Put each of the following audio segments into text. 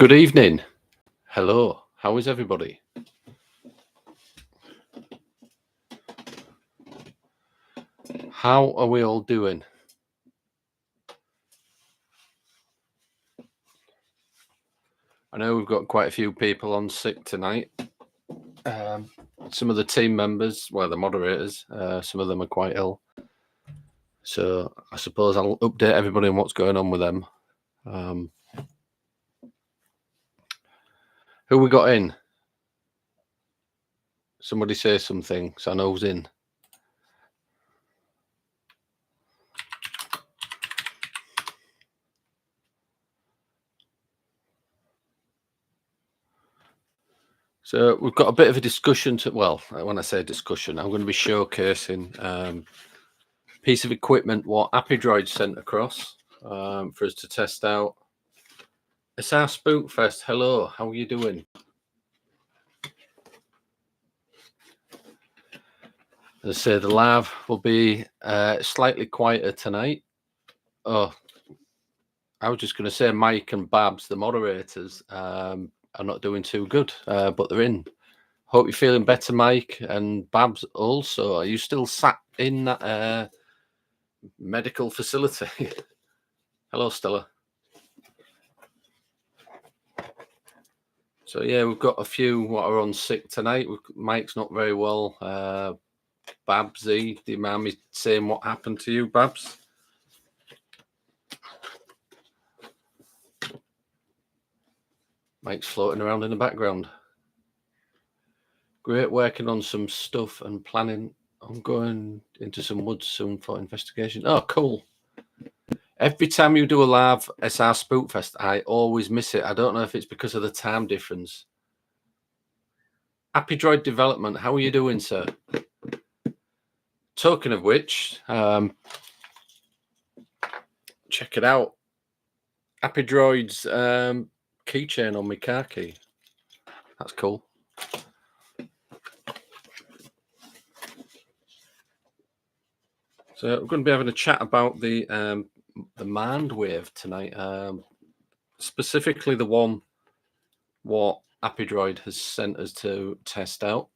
Good evening. Hello. How is everybody? How are we all doing? I know we've got quite a few people on sick tonight. Some of the team members, well, the moderators, some of them are quite ill. So I suppose I'll update everybody on what's going on with them. Who we got in? Somebody say something, so I know who's in. So we've got a bit of a discussion well, when I say discussion, I'm going to be showcasing a piece of equipment what Appydroid sent across for us to test out. It's our Spookfest. Hello, how are you doing? As I say, the live will be slightly quieter tonight. Oh, I was just going to say Mike and Babs, the moderators, are not doing too good, but they're in. Hope you're feeling better, Mike, and Babs also. Are you still sat in that medical facility? Hello, Stella. So yeah, we've got a few what are on sick tonight. Mike's not very well. Babsy, do you mind me saying what happened to you, Babs? Mike's floating around in the background. Great, working on some stuff and planning on going into some woods soon for investigation. Oh, cool. Every time you do a live SR Spookfest, I always miss it. I don't know if it's because of the time difference. Appydroid development, how are you doing, sir? Talking of which, check it out. Appydroid's keychain on my car key. That's cool. So we're going to be having a chat about the MINDWAVE tonight, specifically the one what Appydroid has sent us to test out.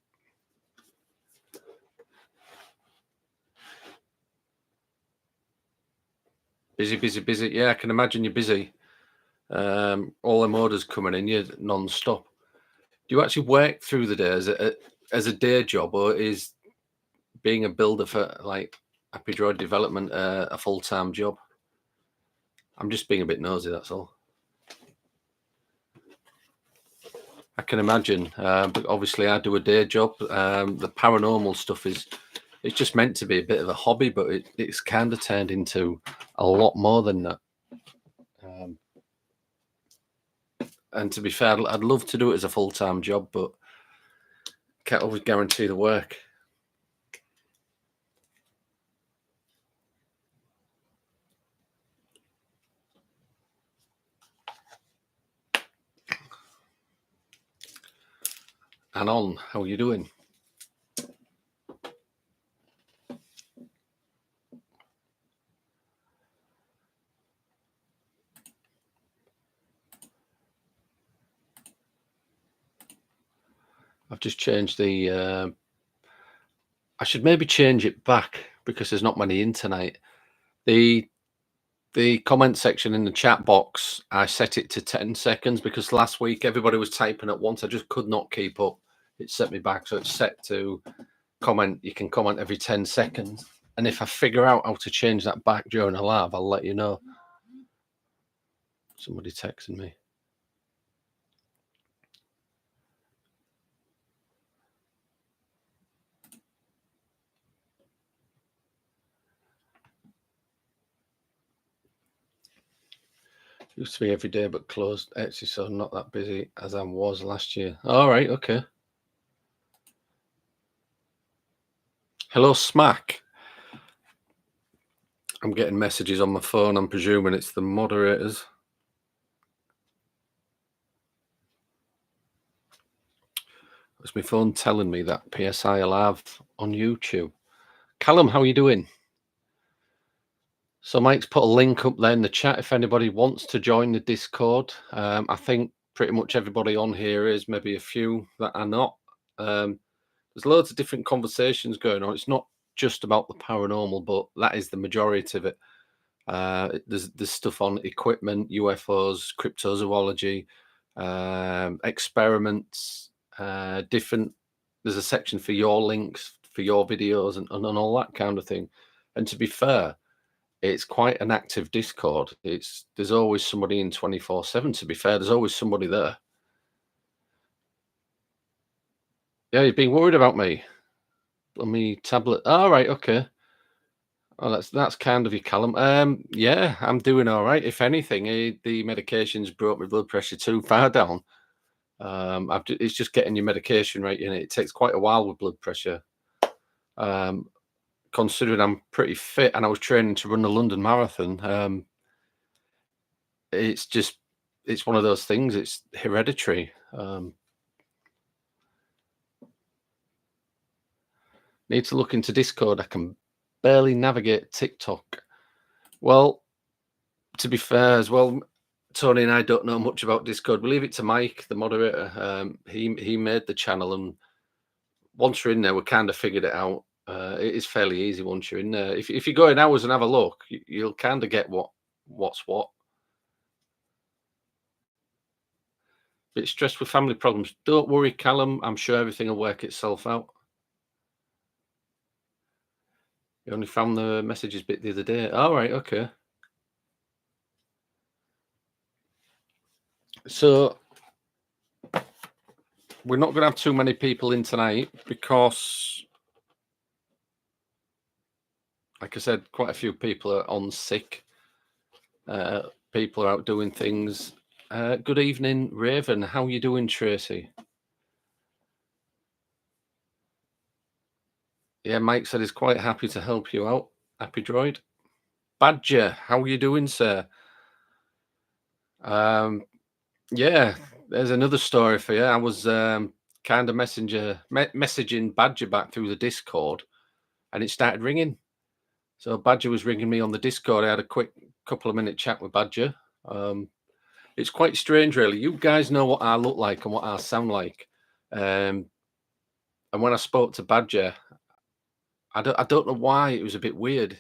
Busy. Yeah, I can imagine you're busy. All them orders coming in, you're non-stop. Do you actually work through the day as a day job, or is being a builder for like Appydroid development a full-time job? I'm just being a bit nosy, that's all. I can imagine, but obviously I do a day job. The paranormal stuff it's just meant to be a bit of a hobby, but it's kind of turned into a lot more than that. And to be fair, I'd love to do it as a full-time job, but can't always guarantee the work. Anon, how are you doing? I've just changed the... I should maybe change it back because there's not many in tonight. The comment section in the chat box, I set it to 10 seconds because last week everybody was typing at once. I just could not keep up. It set me back. So it's set to comment. You can comment every 10 seconds. And if I figure out how to change that back during a live, I'll let you know. Somebody texting me. Used to be every day, but closed Etsy, so not that busy as I was last year. All right, okay. Hello, Smack. I'm getting messages on my phone. I'm presuming it's the moderators. It's my phone telling me that PSI are live on YouTube. Callum, how are you doing? So Mike's put a link up there in the chat if anybody wants to join the Discord. I think pretty much everybody on here is, maybe a few that are not. There's loads of different conversations going on. It's not just about the paranormal, but that is the majority of it. There's stuff on equipment, UFOs, cryptozoology, experiments, different. There's a section for your links, for your videos, and all that kind of thing. And to be fair, it's quite an active Discord. There's always somebody in 24/7. To be fair, there's always somebody there. Yeah, you've been worried about me on me tablet. All right, okay. Oh, that's kind of you, Callum. Yeah, I'm doing all right. If anything, the medication's brought my blood pressure too far down. It's just getting your medication right in it. It takes quite a while with blood pressure. Considering I'm pretty fit and I was training to run the London Marathon, it's one of those things. It's hereditary. Need to look into Discord. I can barely navigate TikTok. Well, to be fair as well, Tony and I don't know much about Discord. We leave it to Mike, the moderator. He made the channel, and once you're in there, we kind of figured it out. It is fairly easy once you're in there. If you go in hours and have a look, you'll kind of get what's what. Bit stressed with family problems. Don't worry, Callum. I'm sure everything will work itself out. You only found the messages bit the other day. All right, okay. So we're not going to have too many people in tonight because, like I said, quite a few people are on sick. People are out doing things. Good evening, Raven. How are you doing, Tracy? Yeah, Mike said he's quite happy to help you out. Appydroid. Badger, how are you doing, sir? Yeah, there's another story for you. I was kind of messaging Badger back through the Discord, and it started ringing. So Badger was ringing me on the Discord. I had a quick couple of minute chat with Badger. It's quite strange, really. You guys know what I look like and what I sound like. And when I spoke to Badger, I don't know why it was a bit weird.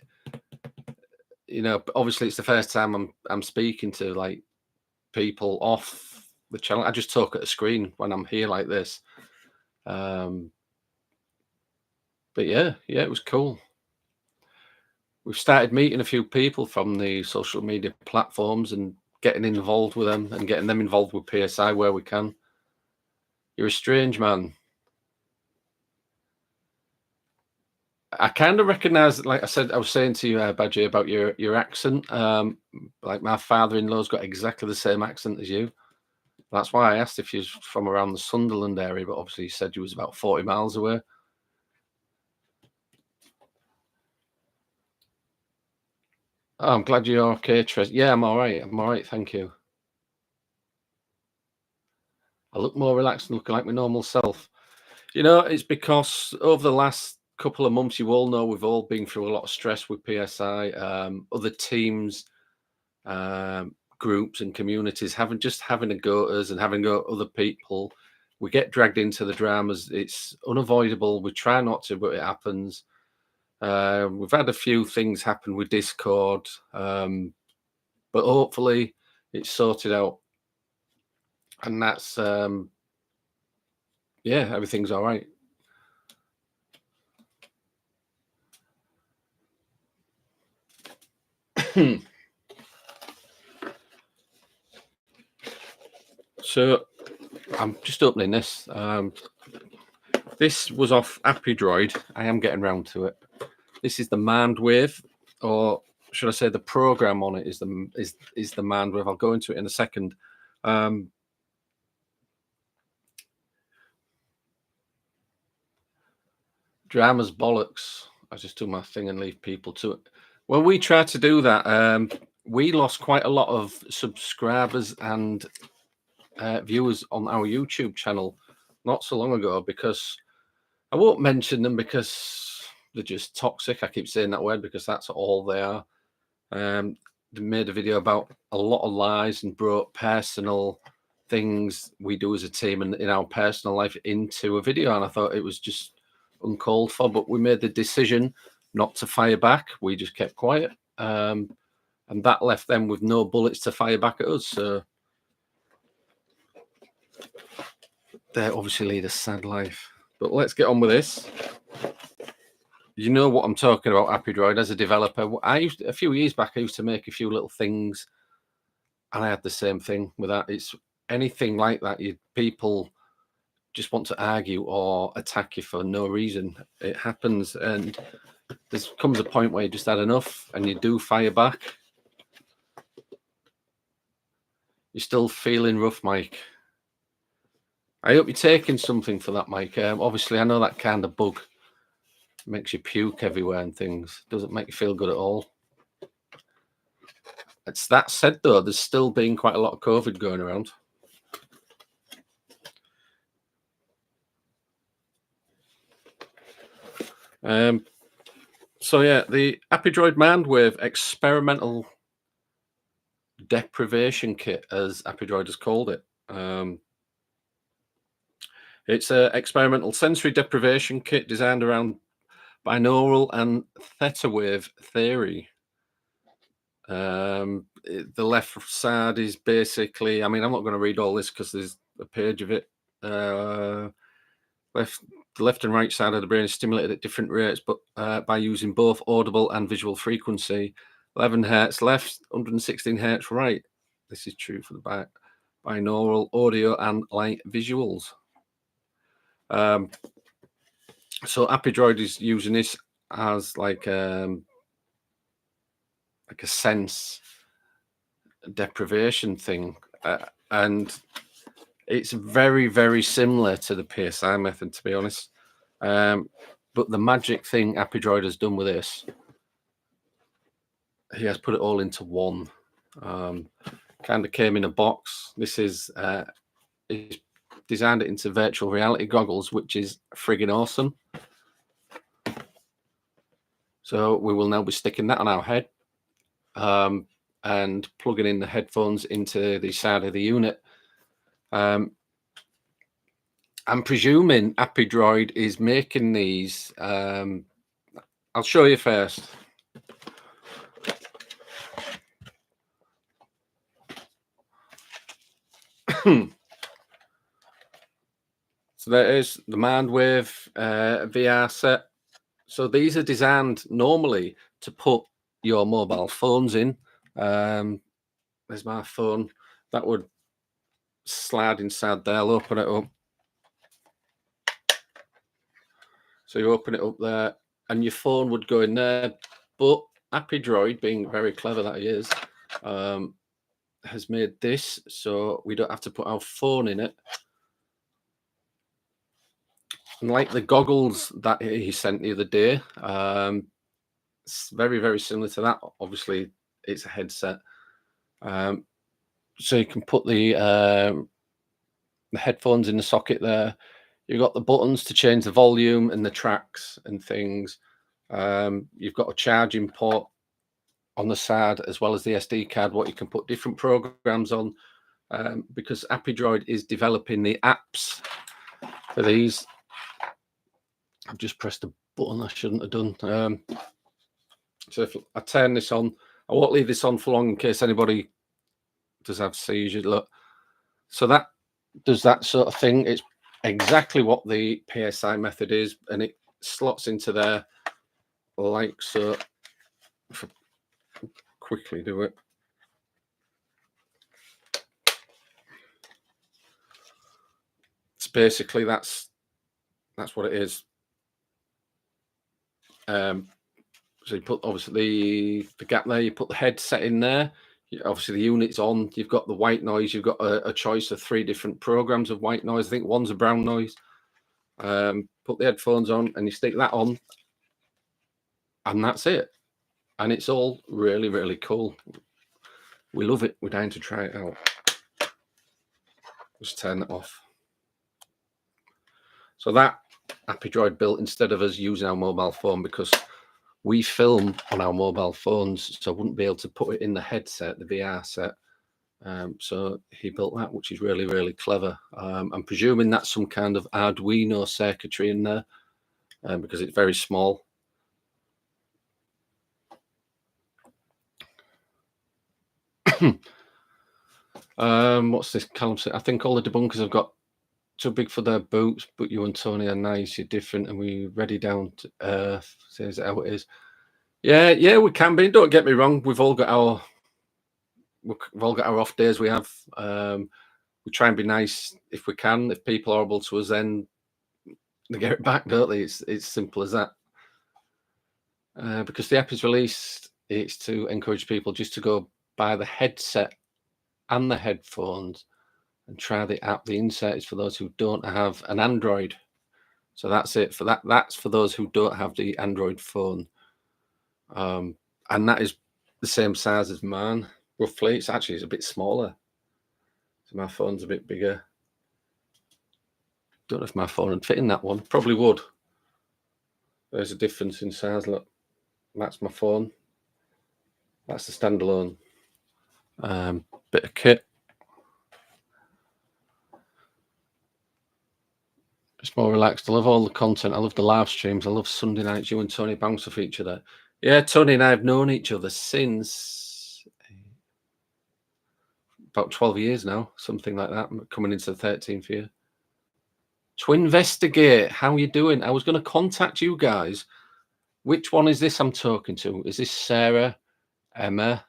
You know, obviously it's the first time I'm speaking to like people off the channel. I just talk at a screen when I'm here like this. But yeah, it was cool. We've started meeting a few people from the social media platforms and getting involved with them and getting them involved with PSI where we can. You're a strange man. I kind of recognize, like I said, I was saying to you, Badger, about your accent. Like my father-in-law's got exactly the same accent as you. That's why I asked if you're from around the Sunderland area, but obviously you said you was about 40 miles away. Oh, I'm glad you're okay, Tres. Yeah, I'm all right. I'm all right, thank you. I look more relaxed and looking like my normal self. You know, it's because over the last couple of months, you all know we've all been through a lot of stress with PSI. Other teams, groups, and communities having a go at us and having a go at other people. We get dragged into the dramas. It's unavoidable. We try not to, but it happens. We've had a few things happen with Discord, but hopefully it's sorted out. And that's yeah, everything's all right. So I'm just opening this. This was off Appydroid. I am getting round to it. This is the MINDWAVE, or should I say the program on it is the MINDWAVE. I'll go into it in a second. Dramas bollocks. I just do my thing and leave people to it. Well, we tried to do that. We lost quite a lot of subscribers and viewers on our YouTube channel not so long ago because I won't mention them because they're just toxic. I keep saying that word because that's all they are. They made a video about a lot of lies and brought personal things we do as a team and in our personal life into a video, and I thought it was just uncalled for. But we made the decision not to fire back. We just kept quiet, and that left them with no bullets to fire back at us. So they obviously lead a sad life. But let's get on with this. You know what I'm talking about, Appydroid. As a developer, a few years back, I used to make a few little things, and I had the same thing with that. It's anything like that. People just want to argue or attack you for no reason. It happens, and there comes a point where you just had enough, and you do fire back. You're still feeling rough, Mike. I hope you're taking something for that, Mike. Obviously, I know that kind of bug makes you puke everywhere and things. Doesn't make you feel good at all. It's that said, though, there's still been quite a lot of COVID going around. So yeah, the Appydroid MINDWAVE experimental deprivation kit, as Appydroid has called it. It's an experimental sensory deprivation kit designed around binaural and theta wave theory. The left side is basically, I mean, I'm not going to read all this because there's a page of it. The left and right side of the brain is stimulated at different rates, but by using both audible and visual frequency. 11 hertz left, 116 hertz right. This is true for the binaural audio and light visuals. So Appydroid is using this as like a sense deprivation thing, and it's very, very similar to the PSI method, to be honest. But the magic thing Appydroid has done with this, he has put it all into one. Kind of came in a box. This is he's designed it into virtual reality goggles, which is friggin' awesome. So we will now be sticking that on our head, and plugging in the headphones into the side of the unit. I'm presuming Appydroid is making these. I'll show you first. So there is the MINDWAVE VR set. So these are designed normally to put your mobile phones in. There's my phone. That would slide inside there. I'll open it up. So you open it up there, and your phone would go in there. But Appydroid, being very clever that he is, has made this so we don't have to put our phone in it. And like the goggles that he sent the other day, it's very, very similar to that. Obviously, it's a headset. So you can put the headphones in the socket there. You've got the buttons to change the volume and the tracks and things. You've got a charging port on the side, as well as the SD card, what you can put different programs on, because Appydroid is developing the apps for these. I've just pressed a button I shouldn't have done. So if I turn this on, I won't leave this on for long in case anybody does have seizures. Look, so that does that sort of thing. It's exactly what the PSI method is, and it slots into there like so. If I quickly do it. It's basically that's what it is. So you put obviously the gap there, you put the headset in there, obviously the unit's on, you've got the white noise, you've got a choice of 3 different programs of white noise. I think one's a brown noise. Put the headphones on and you stick that on, and that's it. And it's all really, really cool. We love it. We're dying to try it out. Just turn it off. So that Appydroid built instead of us using our mobile phone, because we film on our mobile phones, so I wouldn't be able to put it in the headset, the VR set. So he built that, which is really, really clever. I'm presuming that's some kind of Arduino circuitry in there, because it's very small. What's this? Callum said, I think all the debunkers have got too big for their boots, but you and Tony are nice. You're different, and we ready down to earth. Says how it is. Yeah, we can be. Don't get me wrong. We've all got our off days. We have. We try and be nice if we can. If people are horrible to us, then they get it back, don't they? It's simple as that. Because the app is released, it's to encourage people just to go buy the headset and the headphones and try the app. The insert is for those who don't have an Android. So that's it for that. That's for those who don't have the Android phone. And that is the same size as mine, roughly. It's a bit smaller. So my phone's a bit bigger. Don't know if my phone would fit in that one. Probably would. There's a difference in size. Look, that's my phone. That's the standalone. Bit of kit. It's more relaxed. I love all the content. I love the live streams. I love Sunday nights. You and Tony bounce off each other. Yeah, Tony and I have known each other since about 12 years now, something like that, coming into the 13th year. To investigate, how are you doing? I was going to contact you guys. Which one is this I'm talking to? Is this Sarah, Emma?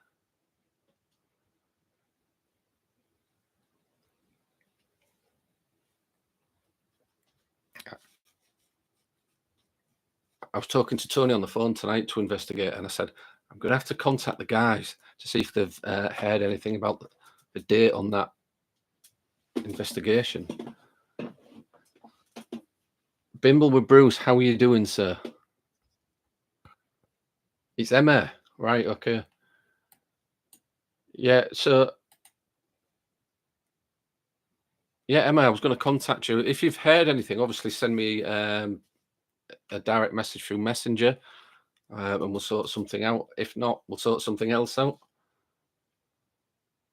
I was talking to Tony on the phone tonight to investigate, and I said, I'm going to have to contact the guys to see if they've heard anything about the date on that investigation. Bimble with Bruce, how are you doing, sir? It's Emma, right? Okay. Yeah, so yeah, Emma, I was going to contact you. If you've heard anything, obviously send me a direct message through Messenger, and we'll sort something out. If not, we'll sort something else out.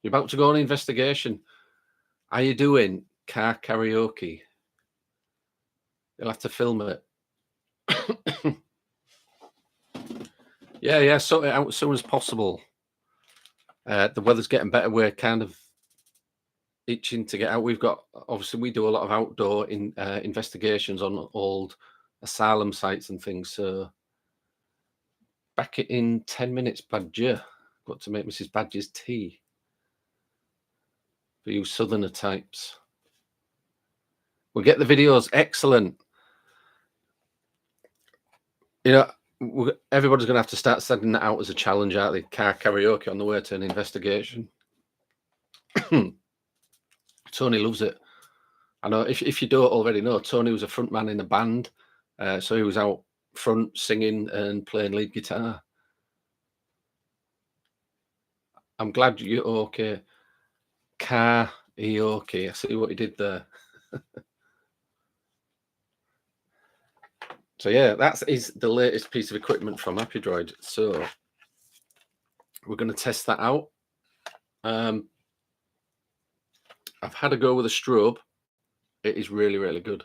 You're about to go on an investigation. How you doing? Car karaoke. You'll have to film it. Yeah, sort it out as soon as possible. The weather's getting better. We're kind of itching to get out. We do a lot of outdoor investigations on old asylum sites and things. So back in 10 minutes, Badger. Got to make Mrs. Badger's tea for you southerner types. We'll get the videos. Excellent. You know, everybody's going to have to start sending that out as a challenge, aren't they? Car karaoke on the way to an investigation. Tony loves it. I know if you don't already know, Tony was a front man in a band. So he was out front singing and playing lead guitar. I'm glad you're okay. Karaoke. I see what he did there. So yeah, that is the latest piece of equipment from Appydroid. So we're going to test that out. I've had a go with a strobe. It is really, really good.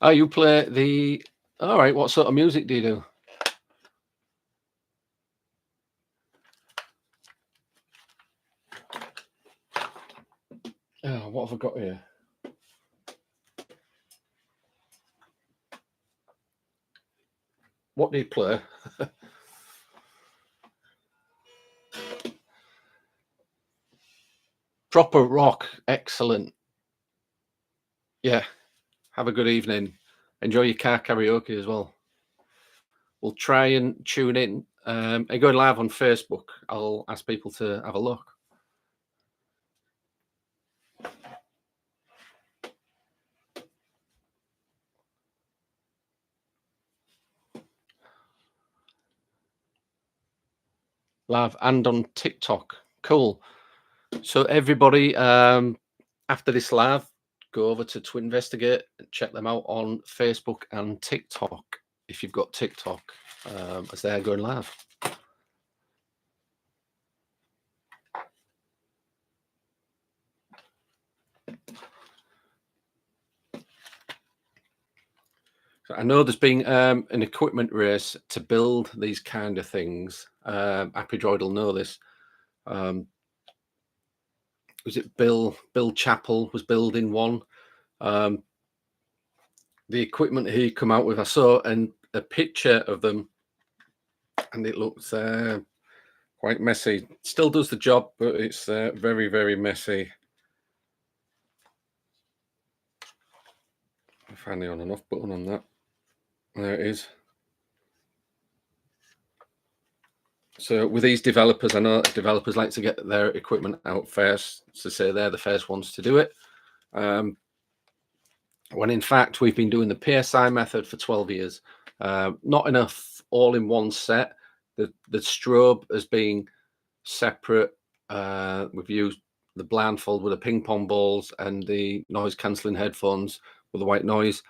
Oh, you play the... All right, what sort of music do you do? Oh, what have I got here? What do you play? Proper rock. Excellent. Yeah. Have a good evening. Enjoy your car karaoke as well. We'll try and tune in. And going live on Facebook. I'll ask people to have a look. Live and on TikTok. Cool. So everybody, after this live, go over to Twinvestigate and check them out on Facebook and TikTok if you've got TikTok, as they're going live. I know there's been an equipment race to build these kind of things. Appydroid will know this. Was it Bill Chappell was building one? The equipment he come out with, I saw a picture of them, and it looks quite messy. Still does the job, but it's very, very messy. I'll find the on and off button on that. There it is. So with these developers, I know developers like to get their equipment out first, to say they're the first ones to do it. When in fact we've been doing the PSI method for 12 years. Not enough all in one set. The strobe has been separate. We've used the blindfold with the ping pong balls and the noise cancelling headphones with the white noise.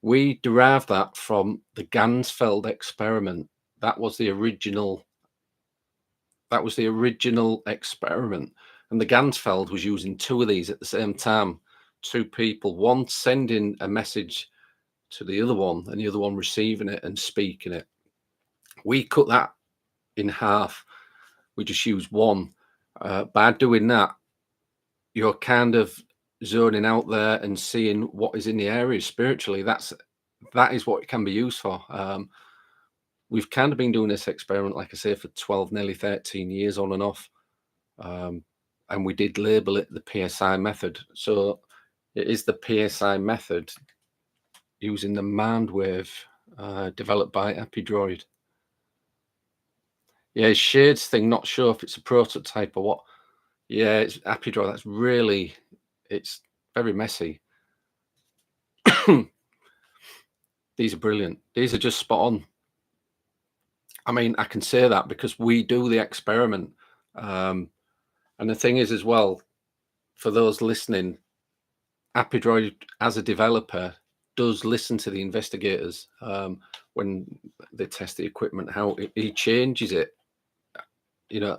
We derived that from the Gansfeld experiment. That was the original experiment, and the Gansfeld was using two of these at the same time. Two people, one sending a message to the other one and the other one receiving it and speaking it. We cut that in half. We just use one. By doing that, you're kind of zoning out there and seeing what is in the area spiritually. That is what it can be used for. We've kind of been doing this experiment, like I say, for 12, nearly 13 years on and off. And we did label it the PSI method. So it is the PSI method using the MINDWAVE developed by Appydroid. Yeah, shades thing, not sure if it's a prototype or what. Yeah, it's Appydroid. That's really, it's very messy. These are brilliant. These are just spot on. I mean, I can say that because we do the experiment. And the thing is as well, for those listening, Appydroid as a developer does listen to the investigators when they test the equipment, how he changes it, you know,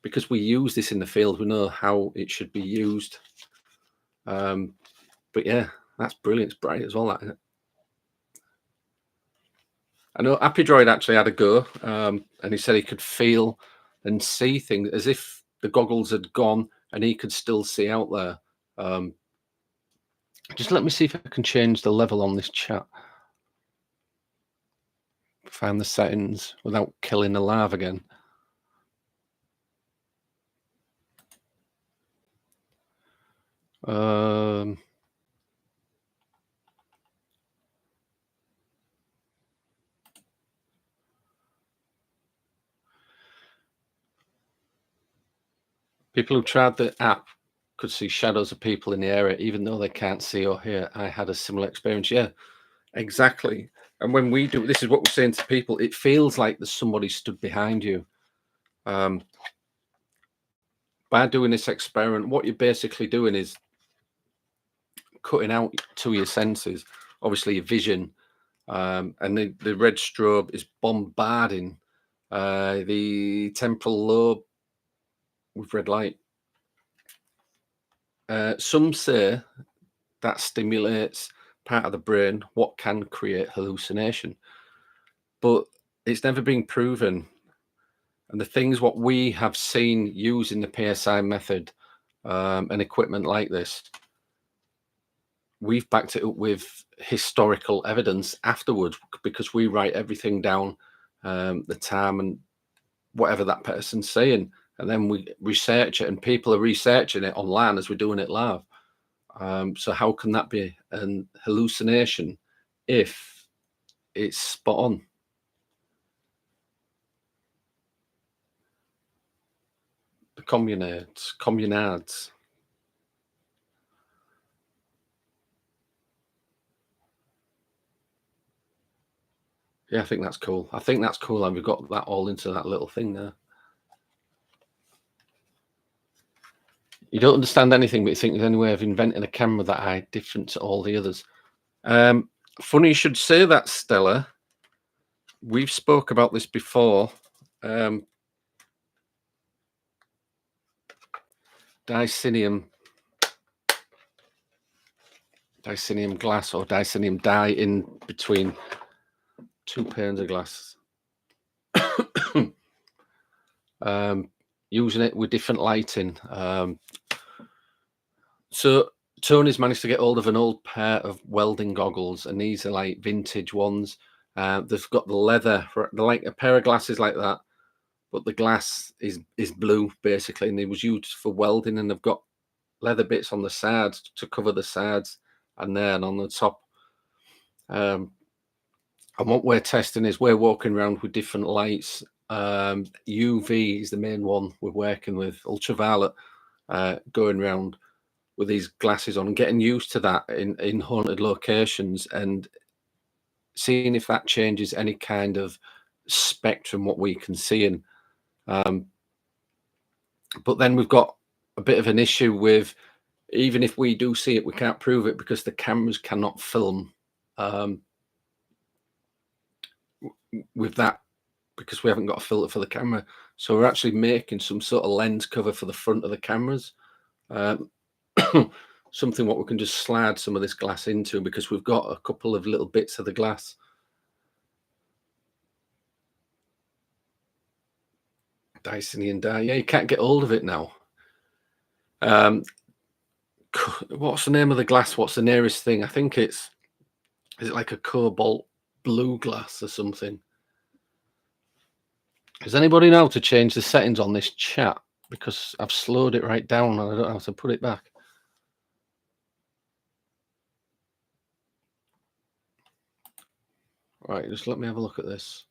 because we use this in the field, we know how it should be used. But yeah, that's brilliant. It's bright as well, that, isn't it? I know Appydroid actually had a go, and he said he could feel and see things as if the goggles had gone and he could still see out there. Just let me see if I can change the level on this chat. Find the settings without killing the live again. People who tried the app could see shadows of people in the area, even though they can't see or hear. I had a similar experience. Yeah, exactly. And when we do, this is what we're saying to people, it feels like there's somebody stood behind you. By doing this experiment, what you're basically doing is cutting out two of your senses, obviously your vision, and the red strobe is bombarding the temporal lobe with red light. Some say that stimulates part of the brain what can create hallucination, but it's never been proven. And the things what we have seen using the PSI method and equipment like this, we've backed it up with historical evidence afterwards, because we write everything down, the time and whatever that person's saying, and then we research it, and people are researching it online as we're doing it live. So how can that be an hallucination if it's spot on? The communards. Yeah, I think that's cool. I think that's cool, and we've got that all into that little thing there. You don't understand anything, but you think there's any way of inventing a camera that eye different to all the others. Funny you should say that, Stella. We've spoke about this before. Dicinium. Dicenium glass or dicenium dye in between 2 panes of glass. Using it with different lighting. So Tony's managed to get hold of an old pair of welding goggles, and these are like vintage ones. They've got the leather, they're like a pair of glasses like that, but the glass is blue basically, and they was used for welding, and they've got leather bits on the sides to cover the sides and then on the top. And what we're testing is we're walking around with different lights. UV is the main one we're working with, ultraviolet, going around with these glasses on and getting used to that in haunted locations and seeing if that changes any kind of spectrum what we can see in. But then we've got a bit of an issue with, even if we do see it, we can't prove it because the cameras cannot film with that, because we haven't got a filter for the camera. So we're actually making some sort of lens cover for the front of the cameras. Something what we can just slide some of this glass into, because we've got a couple of little bits of the glass. Dicenium dye. Yeah, you can't get hold of it now. What's the name of the glass? What's the nearest thing? I think is it like a cobalt blue glass or something? Does anybody know how to change the settings on this chat? Because I've slowed it right down and I don't know how to put it back. Right, just let me have a look at this.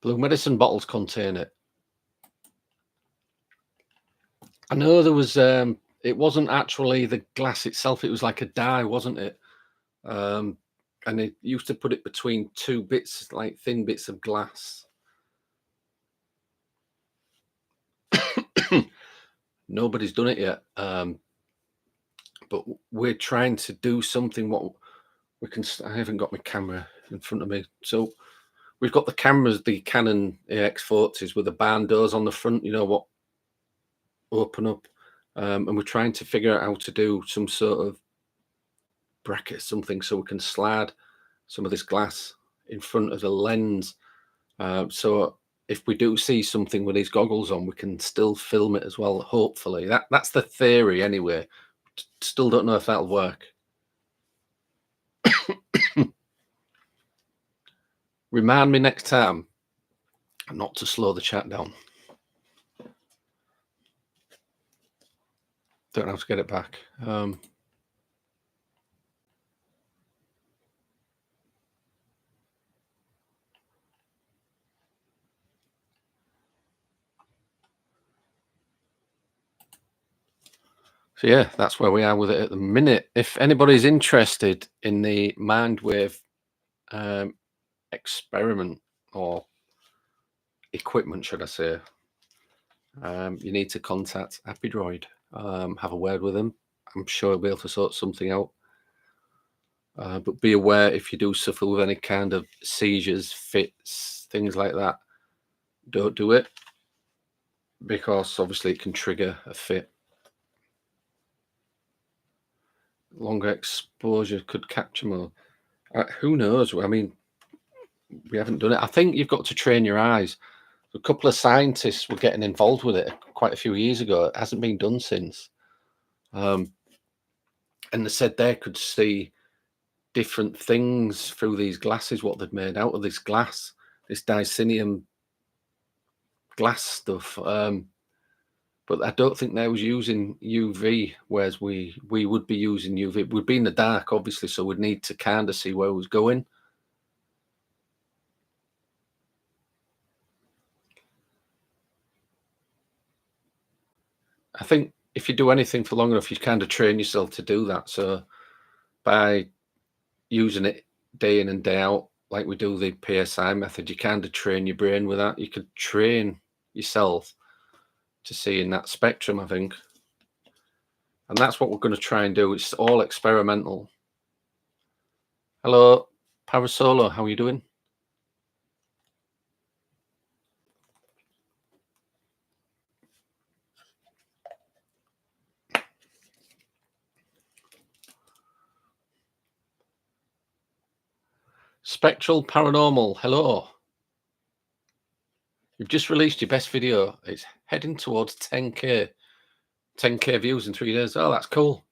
Blue medicine bottles contain it. I know there was, it wasn't actually the glass itself, it was like a dye, wasn't it? And they used to put it between two bits, like thin bits of glass. Nobody's done it yet. But we're trying to do something what we can. I haven't got my camera in front of me. So we've got the cameras, the Canon AX40s with the barn doors on the front, you know, what open up. And we're trying to figure out how to do some sort of bracket, something, so we can slide some of this glass in front of the lens. So if we do see something with these goggles on, we can still film it as well, hopefully. That's the theory anyway. Still don't know if that'll work. Remind me next time not to slow the chat down. Don't know how to get it back. So yeah, that's where we are with it at the minute. If anybody's interested in the MindWave experiment or equipment, should I say, you need to contact Appydroid. Have a word with him. I'm sure he'll be able to sort something out. But be aware, if you do suffer with any kind of seizures, fits, things like that, don't do it, because obviously it can trigger a fit. Longer exposure could capture more. Who knows? I mean, we haven't done it. I think you've got to train your eyes. A couple of scientists were getting involved with it quite a few years ago. It hasn't been done since. And they said they could see different things through these glasses, what they've made out of this glass, this dicenium glass stuff. But I don't think they was using UV, whereas we would be using UV. We'd be in the dark, obviously, so we'd need to kind of see where it was going. I think if you do anything for long enough, you kind of train yourself to do that. So by using it day in and day out, like we do the PSI method, you kind of train your brain with that. You could train yourself to see in that spectrum, I think. And that's what we're going to try and do. It's all experimental. Hello, Parasolo, how are you doing? Spectral Paranormal, hello. You've just released your best video. It's heading towards 10K. 10K views in 3 days. Oh, that's cool.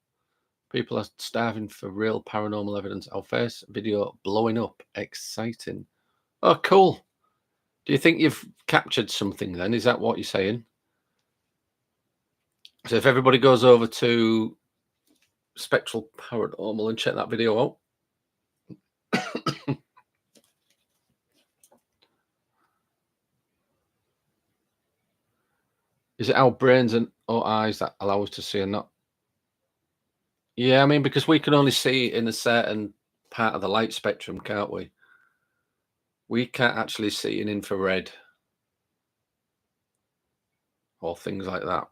People are starving for real paranormal evidence. Our first video blowing up. Exciting. Oh, cool. Do you think you've captured something then? Is that what you're saying? So if everybody goes over to Spectral Paranormal and check that video out. Is it our brains and or eyes that allow us to see and not? Yeah, I mean, because we can only see in a certain part of the light spectrum, can't we? We can't actually see in infrared or things like that.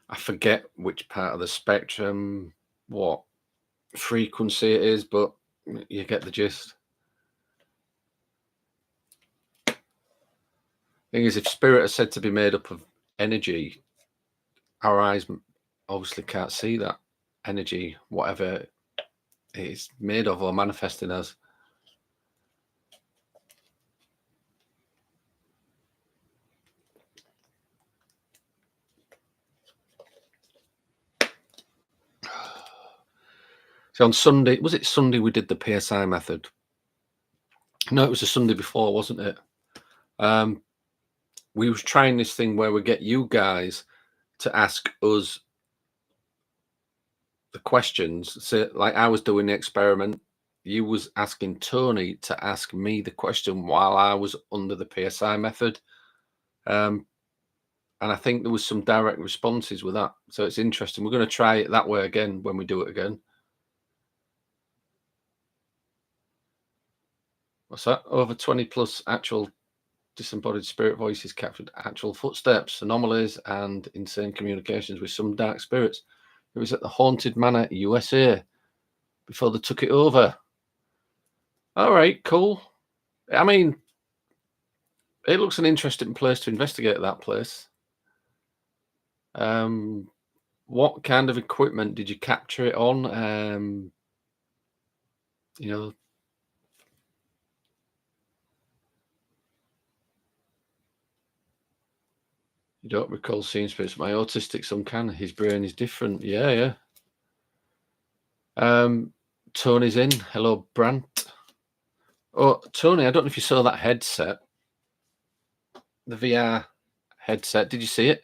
I forget which part of the spectrum, what frequency it is, but you get the gist. Thing is, if spirit is said to be made up of energy, our eyes obviously can't see that energy, whatever it's made of or manifesting as. So on Sunday, was it Sunday we did the PSI method? No, it was the Sunday before, wasn't it? We was trying this thing where we get you guys to ask us the questions. So like I was doing the experiment, you was asking Tony to ask me the question while I was under the PSI method. And I think there was some direct responses with that. So it's interesting. We're going to try it that way again when we do it again. What's that? Over 20 plus actual disembodied spirit voices captured actual footsteps, anomalies, and insane communications with some dark spirits. It was at the Haunted Manor, USA, before they took it over. All right, cool. I mean, it looks an interesting place to investigate, that place. What kind of equipment did you capture it on? You know, you don't recall seeing spirits. My autistic son can. His brain is different. Yeah, yeah. Tony's in. Hello, Brant. Oh, Tony, I don't know if you saw that headset. The VR headset. Did you see it?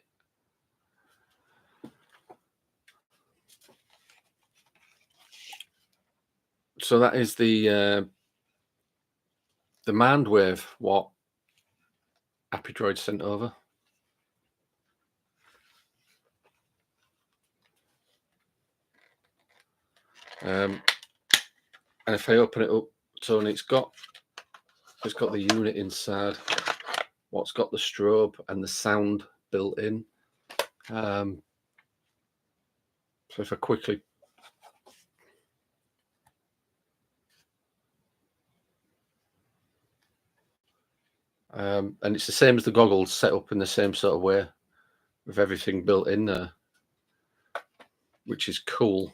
So that is the MINDWAVE what Appydroid sent over. And if I open it up, Tony, it's got the unit inside. What's got the strobe and the sound built in. So if I quickly and it's the same as the goggles, set up in the same sort of way with everything built in there, which is cool.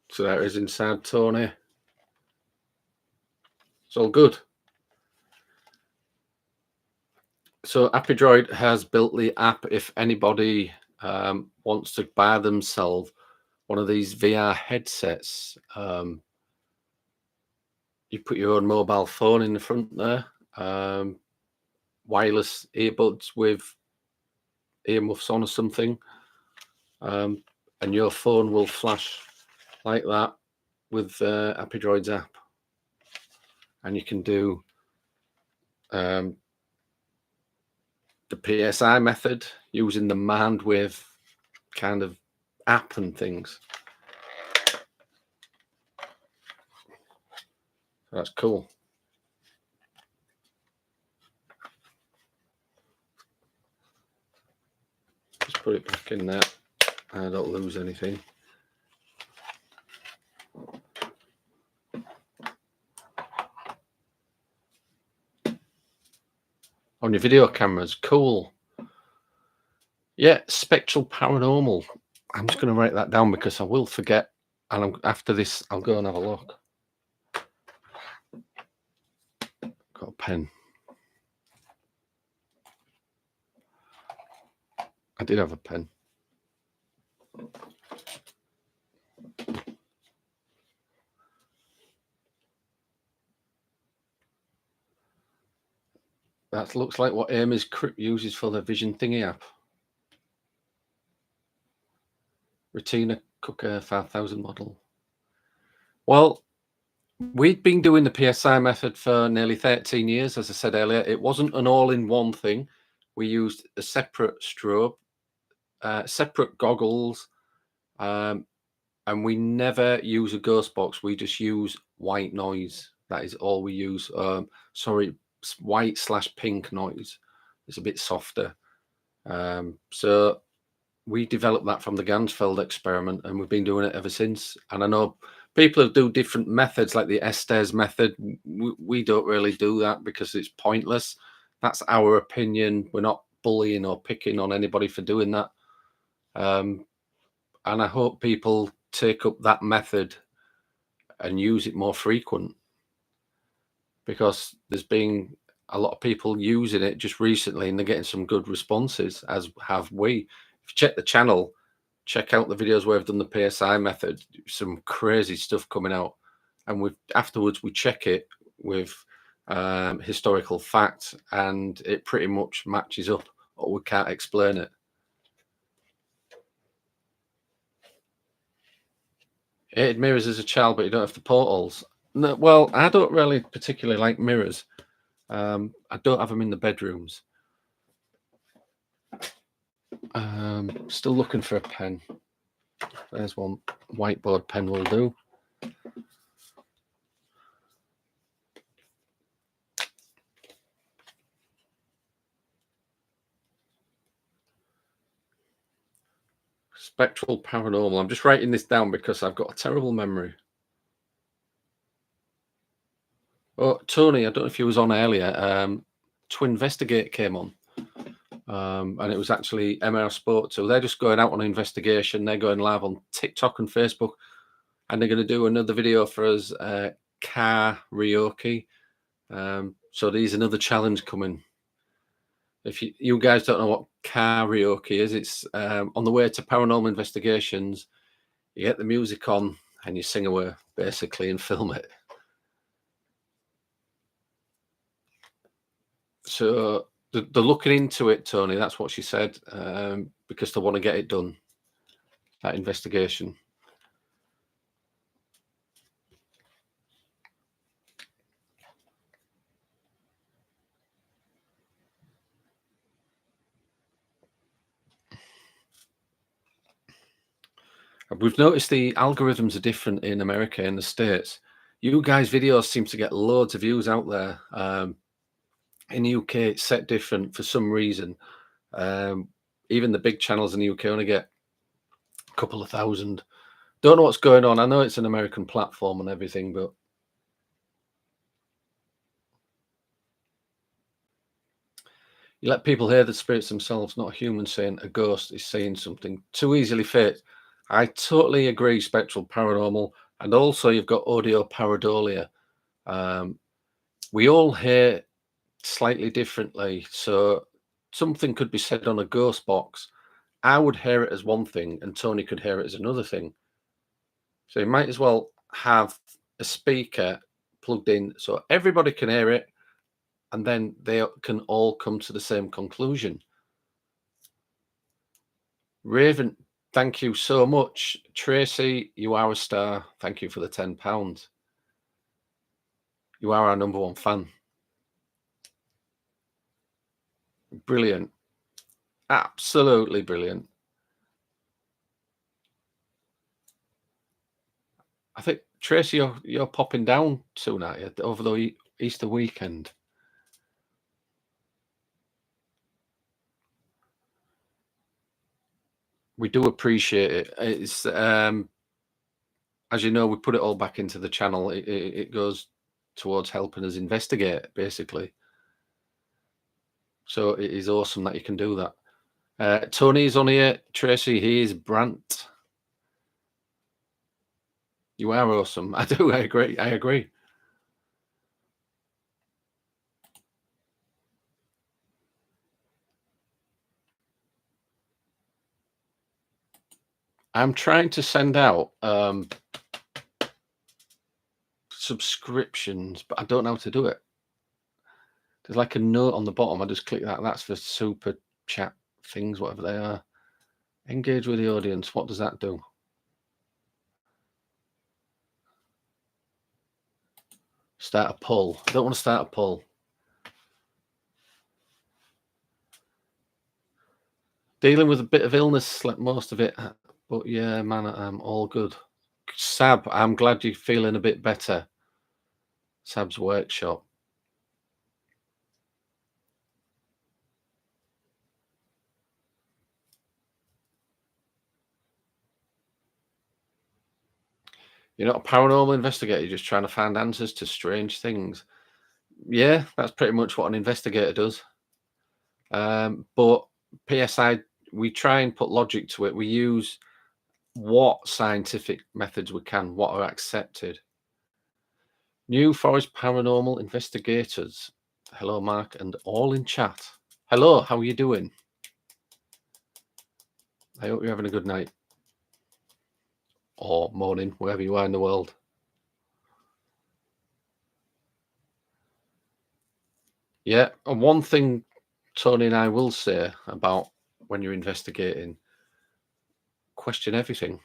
So there it is inside, Tony. It's all good. So Appydroid has built the app. If anybody wants to buy themselves one of these VR headsets, you put your own mobile phone in the front there, wireless earbuds with earmuffs on or something, and your phone will flash like that with Appydroid's app, and you can do the PSI method using the MINDWAVE kind of app and things. That's cool. put it back in there. I don't lose anything. On your video cameras, cool. Yeah, spectral paranormal. I'm just going to write that down because I will forget. And after this, I'll go and have a look. Got a pen. I did have a pen. That looks like what Amy's Crypt uses for the Vision Thingy app. Retina Cooker 5000 model. Well, we'd been doing the PSI method for nearly 13 years, as I said earlier. It wasn't an all-in-one thing. We used a separate strobe, separate goggles, and we never use a ghost box. We just use white noise. That is all we use. Sorry, white/pink noise. It's a bit softer. So we developed that from the Gansfeld experiment, and we've been doing it ever since. And I know people who do different methods, like the Estes method. We don't really do that because it's pointless. That's our opinion. We're not bullying or picking on anybody for doing that. And I hope people take up that method and use it more frequent, because there's been a lot of people using it just recently and they're getting some good responses, as have we. If you check the channel, check out the videos where I've done the PSI method, some crazy stuff coming out. And afterwards we check it with historical facts, and it pretty much matches up, or we can't explain it. Hated mirrors as a child, but you don't have the portals. No, well, I don't really particularly like mirrors. I don't have them in the bedrooms. Still looking for a pen. There's one. Whiteboard pen will do. Spectral paranormal. I'm just writing this down because I've got a terrible memory. Oh, Tony, I don't know if you was on earlier. To Investigate came on. And it was actually MR Sport. So they're just going out on an investigation. They're going live on TikTok and Facebook. And they're going to do another video for us, karaoke. So there's another challenge coming. If you guys don't know what karaoke is, it's on the way to paranormal investigations. You get the music on and you sing away, basically, and film it. So they're looking into it, Tony. That's what she said, because they want to get it done, that investigation. We've noticed the algorithms are different in America and the States. You guys' videos seem to get loads of views out there. In the UK, it's set different for some reason. Even the big channels in the UK only get a couple of thousand. Don't know what's going on. I know it's an American platform and everything, but you let people hear the spirits themselves, not a human saying a ghost is saying something. Too easily fit. I totally agree, spectral paranormal. And also you've got audio pareidolia. We all hear slightly differently. So something could be said on a ghost box. I would hear it as one thing and Tony could hear it as another thing. So you might as well have a speaker plugged in so everybody can hear it, and then they can all come to the same conclusion. Raven, thank you so much. Tracy, you are a star. Thank you for the £10. You are our #1 fan. Brilliant. Absolutely brilliant. I think, Tracy, you're popping down soon, aren't you, over the Easter weekend? We do appreciate it. It's as you know, we put it all back into the channel. It goes towards helping us investigate, basically. So it is awesome that you can do that. Tony's on here. Tracy, here's Brant. You are awesome. I do. I agree. I agree. I'm trying to send out subscriptions, but I don't know how to do it. There's like a note on the bottom. I just click that. That's for super chat things, whatever they are. Engage with the audience. What does that do? Start a poll. I don't want to start a poll. Dealing with a bit of illness, slept most of it. But yeah, man, I'm all good. Sab, I'm glad you're feeling a bit better. Sab's workshop. You're not a paranormal investigator, you're just trying to find answers to strange things. Yeah, that's pretty much what an investigator does. But PSI, we try and put logic to it. We use what scientific methods we can, what are accepted. New Forest Paranormal Investigators. Hello, Mark, and all in chat. Hello, how are you doing? I hope you're having a good night or morning, wherever you are in the world. Yeah, and one thing Tony and I will say about when you're investigating, question everything.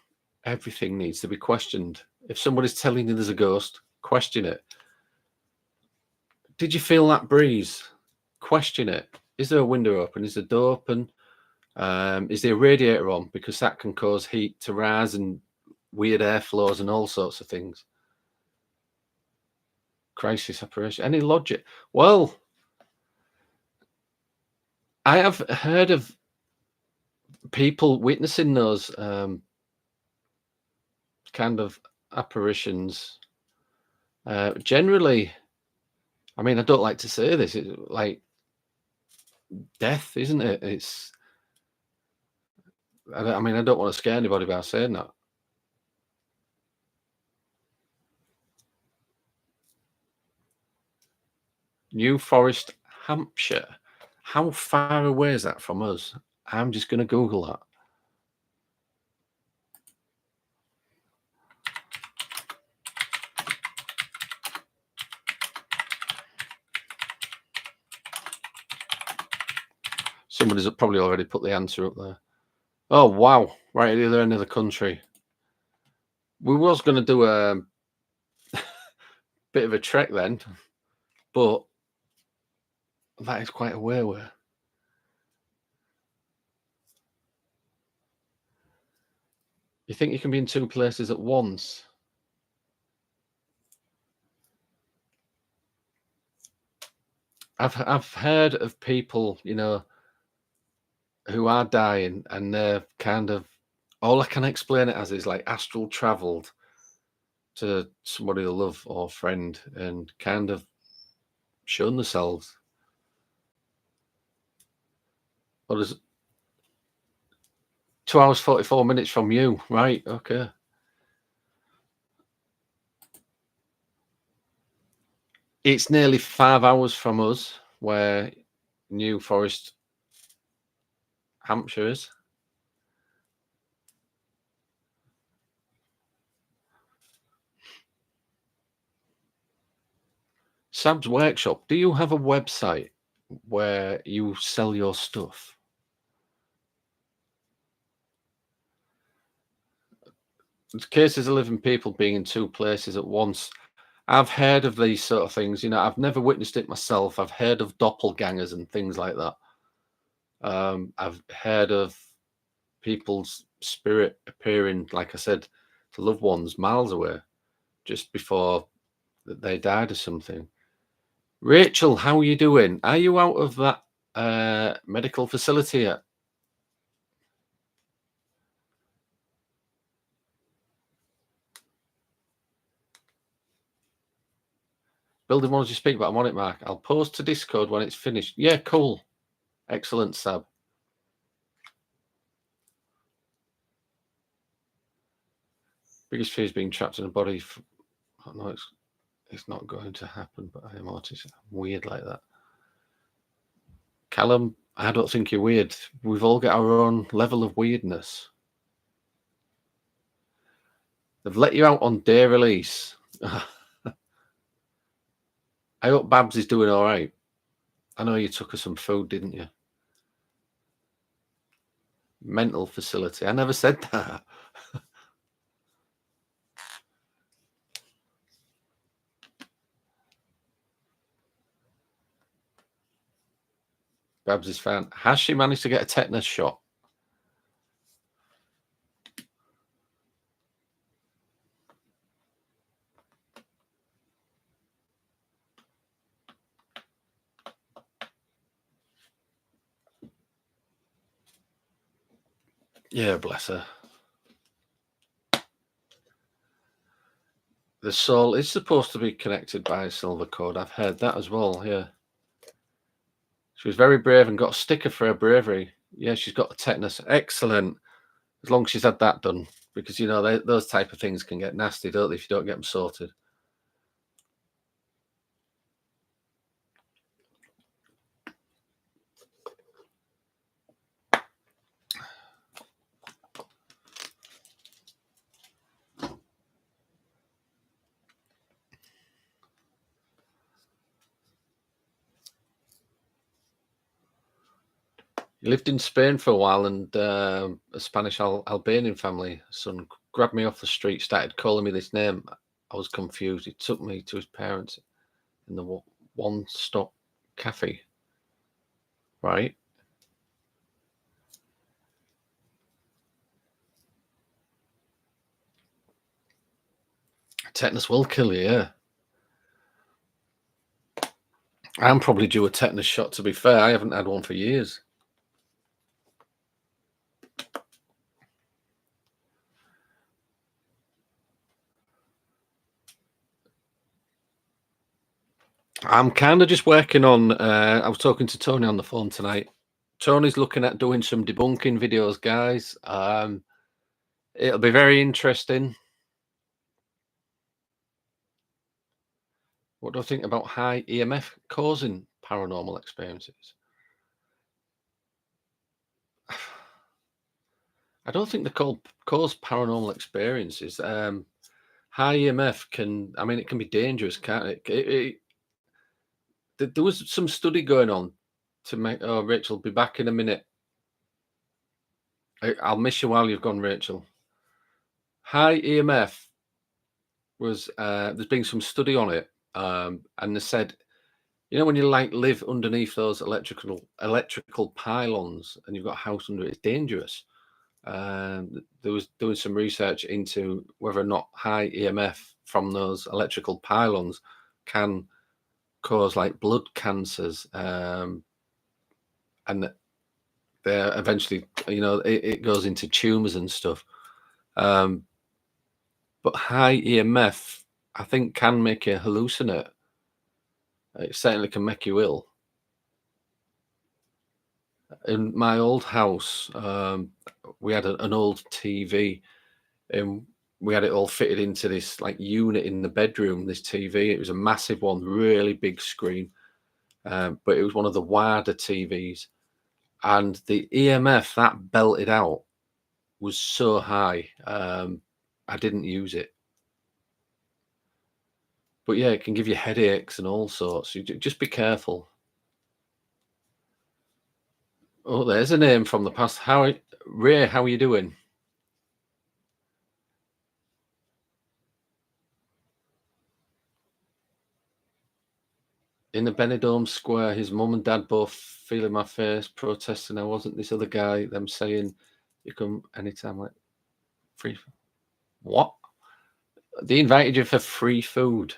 Everything needs to be questioned. If somebody's telling you there's a ghost, question it. Did you feel that breeze? Question it. Is there a window open? Is the door open? Is there a radiator on? Because that can cause heat to rise and weird airflows and all sorts of things. Crisis operation. Any logic? Well, I have heard of people witnessing those kind of apparitions. Generally, I mean, I don't like to say this. It's like death, isn't it? It's. I mean, I don't want to scare anybody by saying that. New Forest, Hampshire. How far away is that from us? I'm just going to Google that. Somebody's probably already put the answer up there. Oh, wow. Right at the other end of the country. We was going to do a bit of a trek then, but that is quite a way away. You think you can be in two places at once? I've heard of people, you know, who are dying and they're kind of, all I can explain it as is like astral traveled to somebody they love or friend and kind of shown themselves. What is 2 hours 44 minutes from you, right? Okay. It's nearly 5 hours from us, where New Forest, Hampshire is. Sam's Workshop. Do you have a website where you sell your stuff? There's cases of living people being in two places at once. I've heard of these sort of things. You know, I've never witnessed it myself. I've heard of doppelgangers and things like that. I've heard of people's spirit appearing, like I said, to loved ones miles away just before they died or something. Rachel, how are you doing? Are you out of that medical facility yet? Building ones you speak about, I'm on it, Mark. I'll post to Discord when it's finished. Yeah, cool. Excellent, Sab. Biggest fear is being trapped in a body. I know it's not going to happen, but I am autistic. I'm weird like that. Callum, I don't think you're weird. We've all got our own level of weirdness. They've let you out on day release. I hope Babs is doing all right. I know you took her some food, didn't you? Mental facility. I never said that. Babs is fine. Has she managed to get a tetanus shot? Yeah, bless her. The soul is supposed to be connected by a silver cord. I've heard that as well, yeah. She was very brave and got a sticker for her bravery. Yeah, she's got the tetanus. Excellent. As long as she's had that done. Because, you know, those type of things can get nasty, don't they, if you don't get them sorted. He lived in Spain for a while, and a Spanish Albanian family son grabbed me off the street, started calling me this name. I was confused. He took me to his parents in the one-stop cafe, right? Tetanus will kill you, yeah. I'm probably due a tetanus shot, to be fair. I haven't had one for years. I'm kind of just working on, I was talking to Tony on the phone tonight. Tony's looking at doing some debunking videos, guys. It'll be very interesting. What do I think about high EMF causing paranormal experiences? I don't think they cause paranormal experiences. High EMF can, I mean, it can be dangerous, can't it? There was some study going on to make. Oh, Rachel, be back in a minute. I'll miss you while you've gone, Rachel. High EMF was there's been some study on it, and they said, you know, when you like live underneath those electrical pylons and you've got a house under it, it's dangerous. There was doing some research into whether or not high EMF from those electrical pylons can cause like blood cancers, and they're eventually, you know, it goes into tumors and stuff. But high EMF, I think, can make you hallucinate. It certainly can make you ill. In my old house, we had an old TV, and we had it all fitted into this like unit in the bedroom. This TV, it was a massive one, really big screen, but it was one of the wider TVs, and the EMF that belted out was so high. I didn't use it, but yeah, it can give you headaches and all sorts. You just be careful. Oh, there's a name from the past. Ray? How are you doing? In the Benidorm Square, his mum and dad both feeling my face, protesting. I wasn't this other guy. Them saying, "You come anytime." Like free. What? They invited you for free food.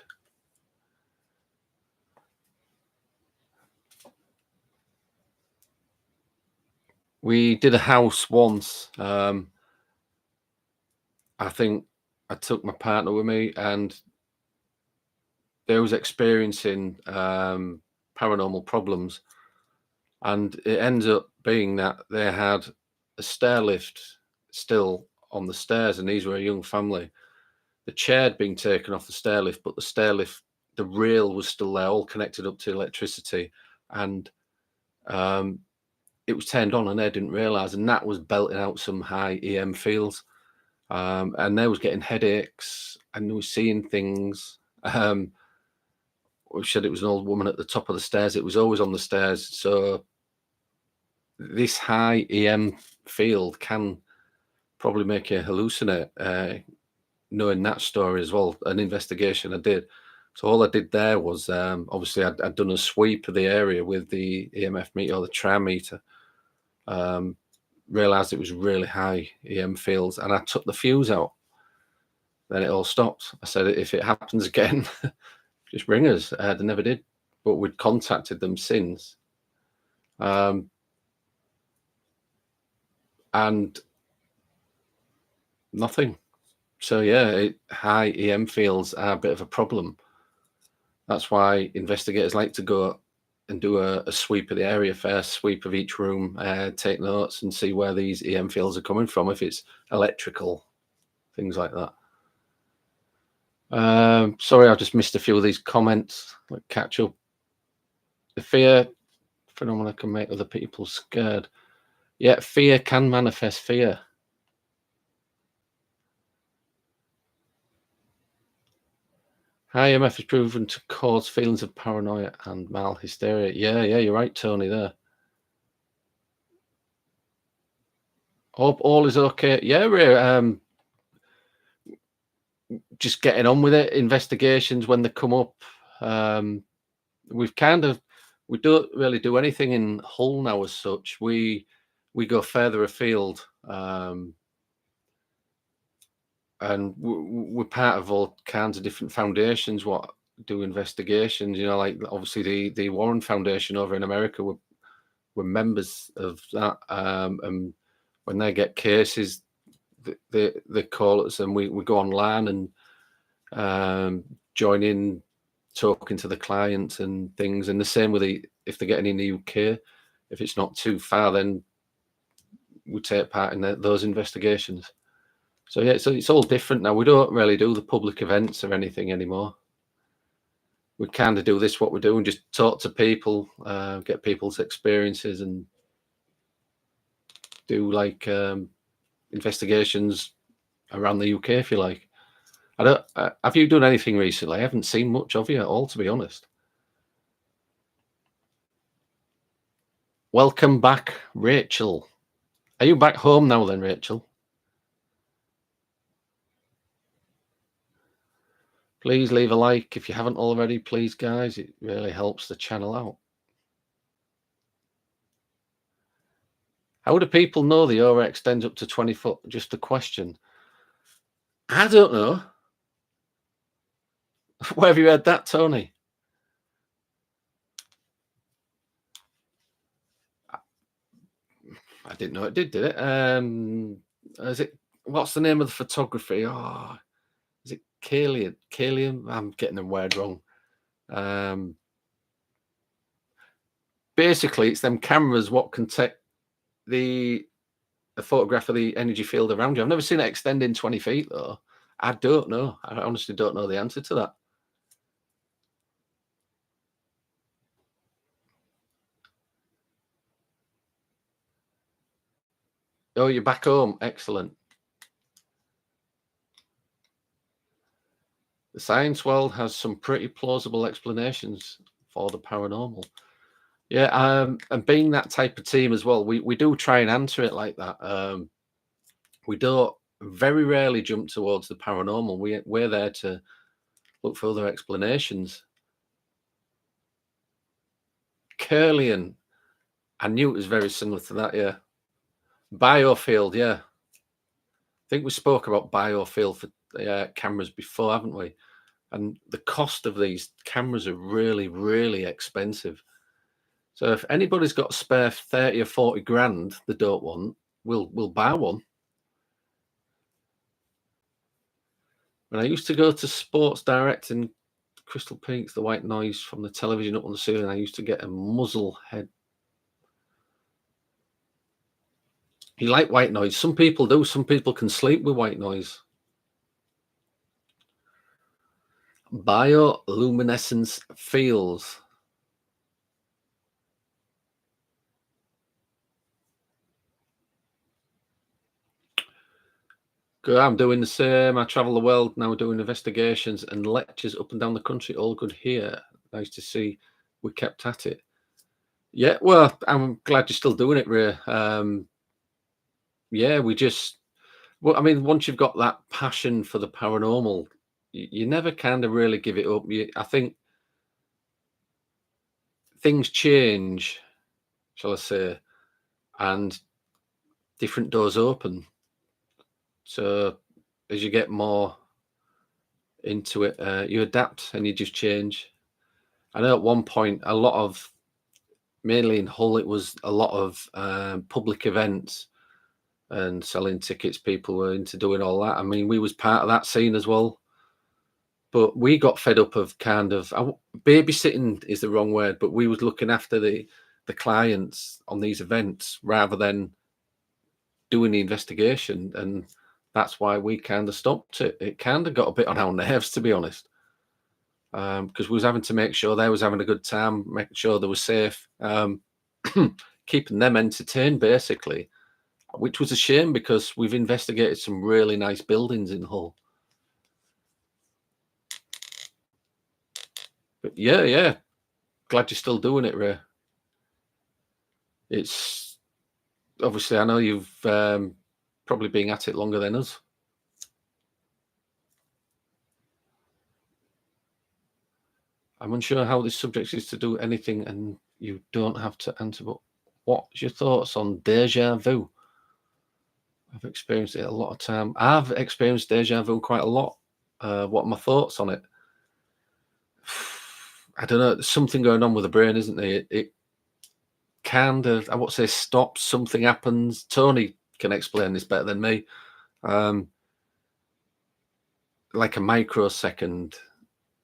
We did a house once. I think I took my partner with me, and they was experiencing paranormal problems, and it ends up being that they had a stair lift still on the stairs, and these were a young family. The chair had been taken off the stair lift, but the stair lift, the rail was still there, all connected up to electricity, and um, it was turned on, and they didn't realise, and that was belting out some high EM fields, and they was getting headaches, and they was seeing things. We said it was an old woman at the top of the stairs. It was always on the stairs. So this high EM field can probably make you hallucinate. Knowing that story as well, an investigation I did. So all I did there was obviously I'd done a sweep of the area with the EMF meter or the tram meter. Realized it was really high EM fields, and I took the fuse out. Then it all stopped. I said, if it happens again, just ring us. They never did, but we'd contacted them since. And nothing. So yeah, high EM fields are a bit of a problem. That's why investigators like to go and do a sweep of the area first, sweep of each room, take notes and see where these EM fields are coming from, if it's electrical, things like that. Sorry, I just missed a few of these comments. Like catch up. The fear phenomena can make other people scared. Yeah, fear can manifest fear. High EMF is proven to cause feelings of paranoia and mild hysteria. Yeah, you're right, Tony, there. Hope all is okay. Yeah, we're just getting on with it. Investigations when they come up. We don't really do anything in Hull now as such. We go further afield, and we're part of all kinds of different foundations what do investigations. You know, like obviously the Warren Foundation over in America, we're members of that, and when they get cases, they call us, and we go online and join in talking to the clients and things. And the same with if they're getting in the UK, if it's not too far, then we take part in those investigations. So yeah, so it's all different now. We don't really do the public events or anything anymore. We kind of do this, what we're doing, just talk to people, get people's experiences, and do like investigations around the UK, if you like. I don't. Have you done anything recently? I haven't seen much of you at all, to be honest. Welcome back, Rachel. Are you back home now then, Rachel? Please leave a like if you haven't already, please, guys. It really helps the channel out. How do people know the aura extends up to 20 foot? Just a question. I don't know. Where have you heard that, Tony? I didn't know it did it? Is it? What's the name of the photography? Oh, is it Kalian? Kalian? I'm getting the word wrong. Basically, it's them cameras what can take a photograph of the energy field around you. I've never seen it extending 20 feet though. I don't know. I honestly don't know the answer to that. Oh, you're back home. Excellent. The science world has some pretty plausible explanations for the paranormal. Yeah, and being that type of team as well, we do try and answer it like that. We don't very rarely jump towards the paranormal. We're there to look for other explanations. Curlian, I knew it was very similar to that. Yeah, biofield. Yeah, I think we spoke about biofield for cameras before, haven't we? And the cost of these cameras are really, really expensive. So if anybody's got a spare 30 or 40 grand they don't want, we'll buy one. When I used to go to Sports Direct in Crystal Peaks, the white noise from the television up on the ceiling. I used to get a muzzle head. You like white noise? Some people do. Some people can sleep with white noise. Bioluminescence fields. Good. I'm doing the same. I travel the world now doing investigations and lectures up and down the country. All good here. Nice to see we kept at it. Yeah, well, I'm glad you're still doing it, Ray. Yeah, well, I mean, once you've got that passion for the paranormal, you never kind of really give it up. I think things change, shall I say, and different doors open. So as you get more into it, you adapt and you just change. I know at one point, mainly in Hull, it was a lot of public events and selling tickets. People were into doing all that. I mean, we was part of that scene as well. But we got fed up of babysitting is the wrong word, but we was looking after the clients on these events rather than doing the investigation, and that's why we kind of stopped it. It kind of got a bit on our nerves, to be honest, because we was having to make sure they was having a good time, making sure they were safe, keeping them entertained, basically, which was a shame because we've investigated some really nice buildings in Hull. But yeah, glad you're still doing it, Ray. It's obviously, I know you've probably been at it longer than us. I'm unsure how this subject is to do anything, and you don't have to answer, but what's your thoughts on deja vu? I've experienced it a lot of time. I've experienced deja vu quite a lot. What are my thoughts on it? I don't know. There's something going on with the brain, isn't there? It kind of, I won't say stops, something happens. Tony can explain this better than me. Like a microsecond,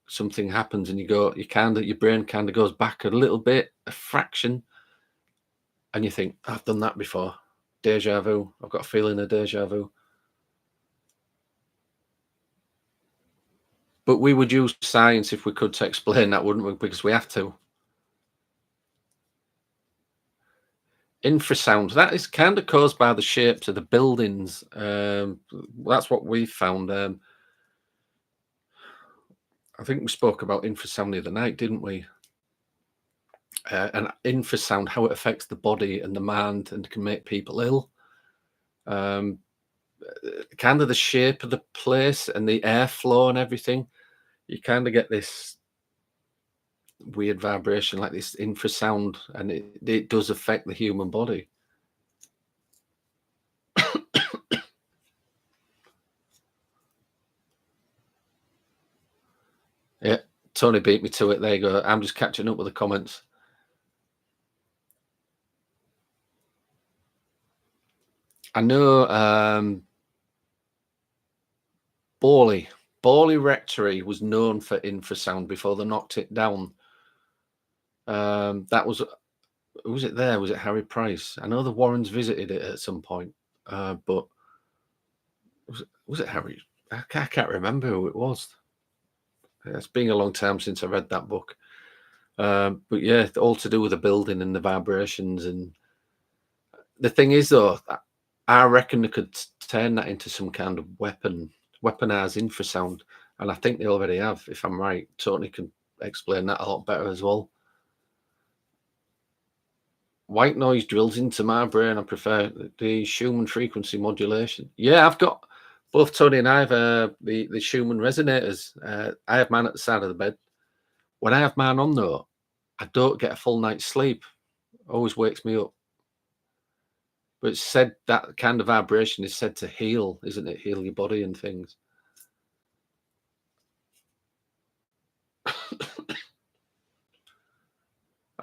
something happens and your brain kind of goes back a little bit, a fraction, and you think, I've done that before. Deja vu. I've got a feeling of deja vu. But we would use science if we could to explain that, wouldn't we? Because we have to. Infrasound, that is kind of caused by the shapes of the buildings. That's what we found. I think we spoke about infrasound the other night, didn't we? And infrasound, how it affects the body and the mind and can make people ill. Kind of the shape of the place and the airflow and everything. You kind of get this weird vibration, like this infrasound, and it does affect the human body. Yeah, Tony beat me to it. There you go. I'm just catching up with the comments. I know Borley Rectory was known for infrasound before they knocked it down. That was, who was it there? Was it Harry Price? I know the Warrens visited it at some point, but was it Harry? I can't remember who it was. It's been a long time since I read that book. But yeah, all to do with the building and the vibrations. And the thing is, though, I reckon they could turn that into some kind of weaponized infrasound. And I think they already have, if I'm right. Tony can explain that a lot better as well. White noise drills into my brain. I prefer the Schumann frequency modulation. Yeah, I've got both Tony and I have the Schumann resonators. I have mine at the side of the bed. When I have mine on, though, I don't get a full night's sleep. Always wakes me up. But it's said that kind of vibration is said to heal, isn't it? Heal your body and things.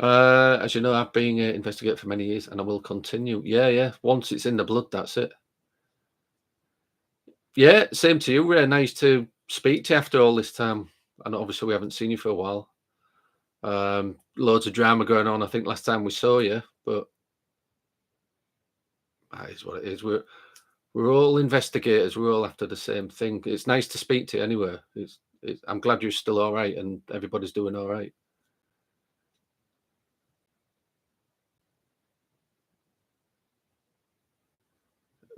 As you know, I've been an investigator for many years, and I will continue. Yeah. Once it's in the blood, that's it. Yeah, same to you, Ray. Nice to speak to you after all this time. and obviously we haven't seen you for a while. Loads of drama going on. I think last time we saw you, but that is what it is. We're all investigators. We're all after the same thing. It's nice to speak to you anyway. I'm glad you're still all right and everybody's doing all right.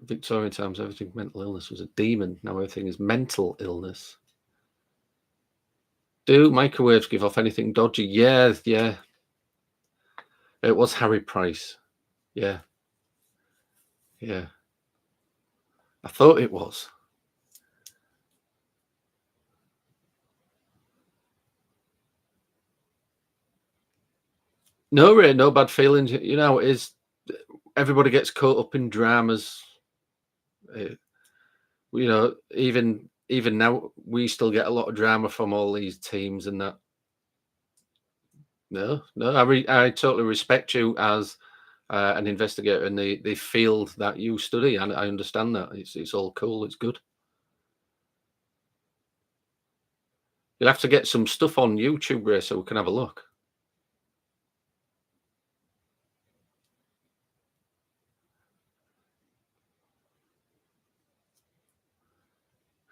Victorian times, everything mental illness was a demon. Now everything is mental illness. Do microwaves give off anything dodgy? Yeah, yeah. It was Harry Price. Yeah. Yeah. I thought it was. No, Ray, no bad feelings. You know, it is. Everybody gets caught up in dramas. You know, even now, we still get a lot of drama from all these teams and that. No, no, I totally respect you as an investigator in the field that you study, and I understand that. It's all cool. It's good. You'll have to get some stuff on YouTube, Ray, so we can have a look.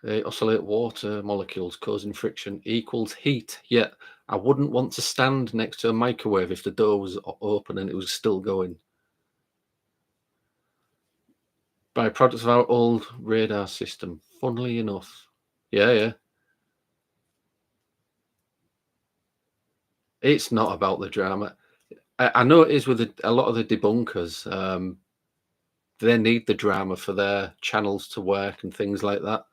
They oscillate water molecules causing friction equals heat. Yet I wouldn't want to stand next to a microwave if the door was open and it was still going. Byproducts of our old radar system. Funnily enough. Yeah, yeah. It's not about the drama. I know it is with a lot of the debunkers. They need the drama for their channels to work and things like that.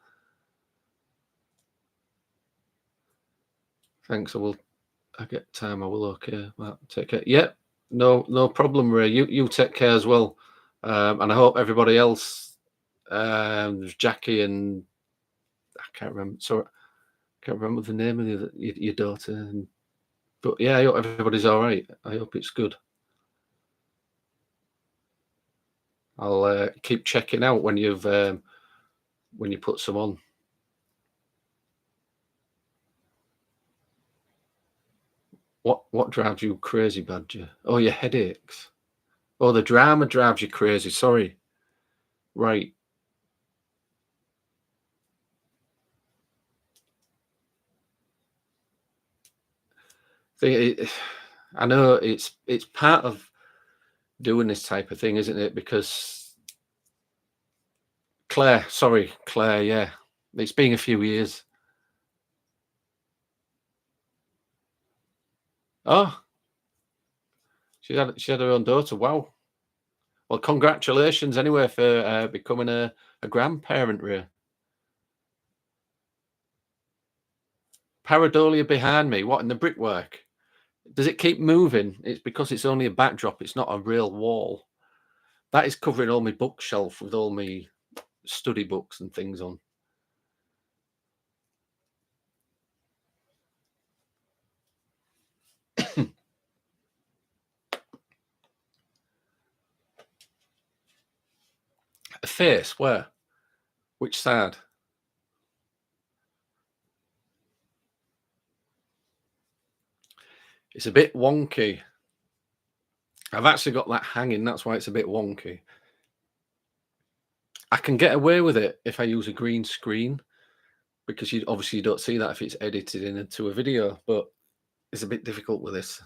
Thanks. I get time. I will. Okay. Well, take care. Yeah. No problem, Ray. You take care as well. And I hope everybody else, Jackie and I can't remember. Sorry, I can't remember the name of your daughter. But yeah, I hope everybody's all right. I hope it's good. I'll keep checking out when you put some on. What drives you crazy, Badger? Oh, your headaches. Oh, the drama drives you crazy. Sorry. Right. I know it's part of doing this type of thing, isn't it? Because Claire, yeah, it's been a few years. Oh, she had her own daughter. Wow. Well, congratulations anyway for becoming a grandparent, Ray. Pareidolia behind me. What in the brickwork? Does it keep moving? It's because it's only a backdrop. It's not a real wall. That is covering all my bookshelf with all my study books and things on. A face? Where? Which side? It's a bit wonky. I've actually got that hanging. That's why it's a bit wonky. I can get away with it if I use a green screen because you obviously don't see that if it's edited into a video, but it's a bit difficult with this.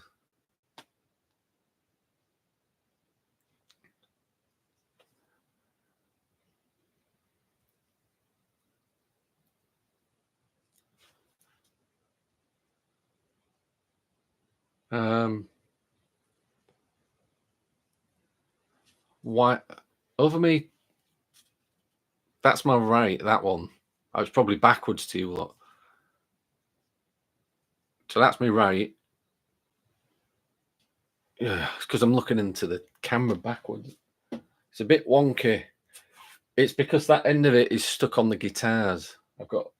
Why over me? That's my right. That one. I was probably backwards to you lot. So that's me right. Yeah, it's because I'm looking into the camera backwards. It's a bit wonky. It's because that end of it is stuck on the guitars. I've got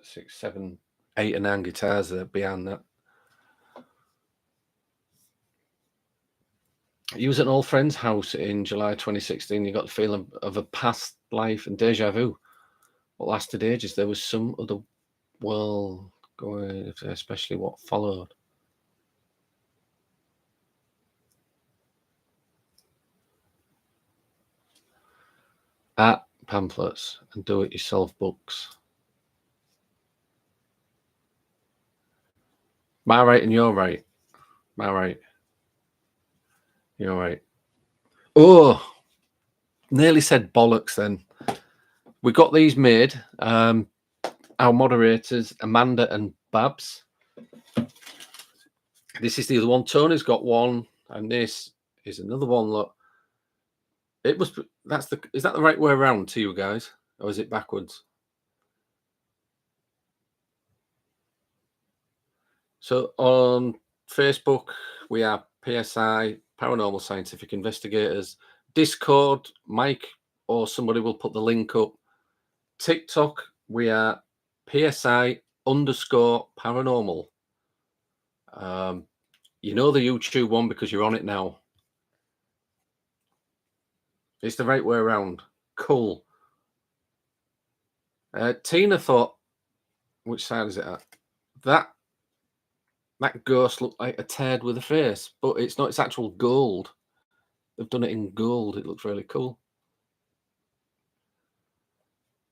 6, 7, 8, and 9 guitars there behind that. You was at an old friend's house in July 2016. You got the feeling of a past life and deja vu. What lasted ages. There was some other well, especially what followed. At pamphlets and do-it-yourself books. Am I right and you're right? Am I right? You're right. Oh, nearly said bollocks then. We got these made. Our moderators, Amanda and Babs. This is the other one. Tony's got one, and this is another one. Look, it was. Is that the right way around to you guys, or is it backwards? So on Facebook, we are PSI Paranormal Scientific Investigators. Discord, Mike or somebody will put the link up. TikTok, we are PSI_paranormal. You know the YouTube one because you're on it now. It's the right way around. Cool. Tina thought, which side is it at? That ghost looked like a turd with a face, but it's not. It's actual gold. They've done it in gold. It looks really cool.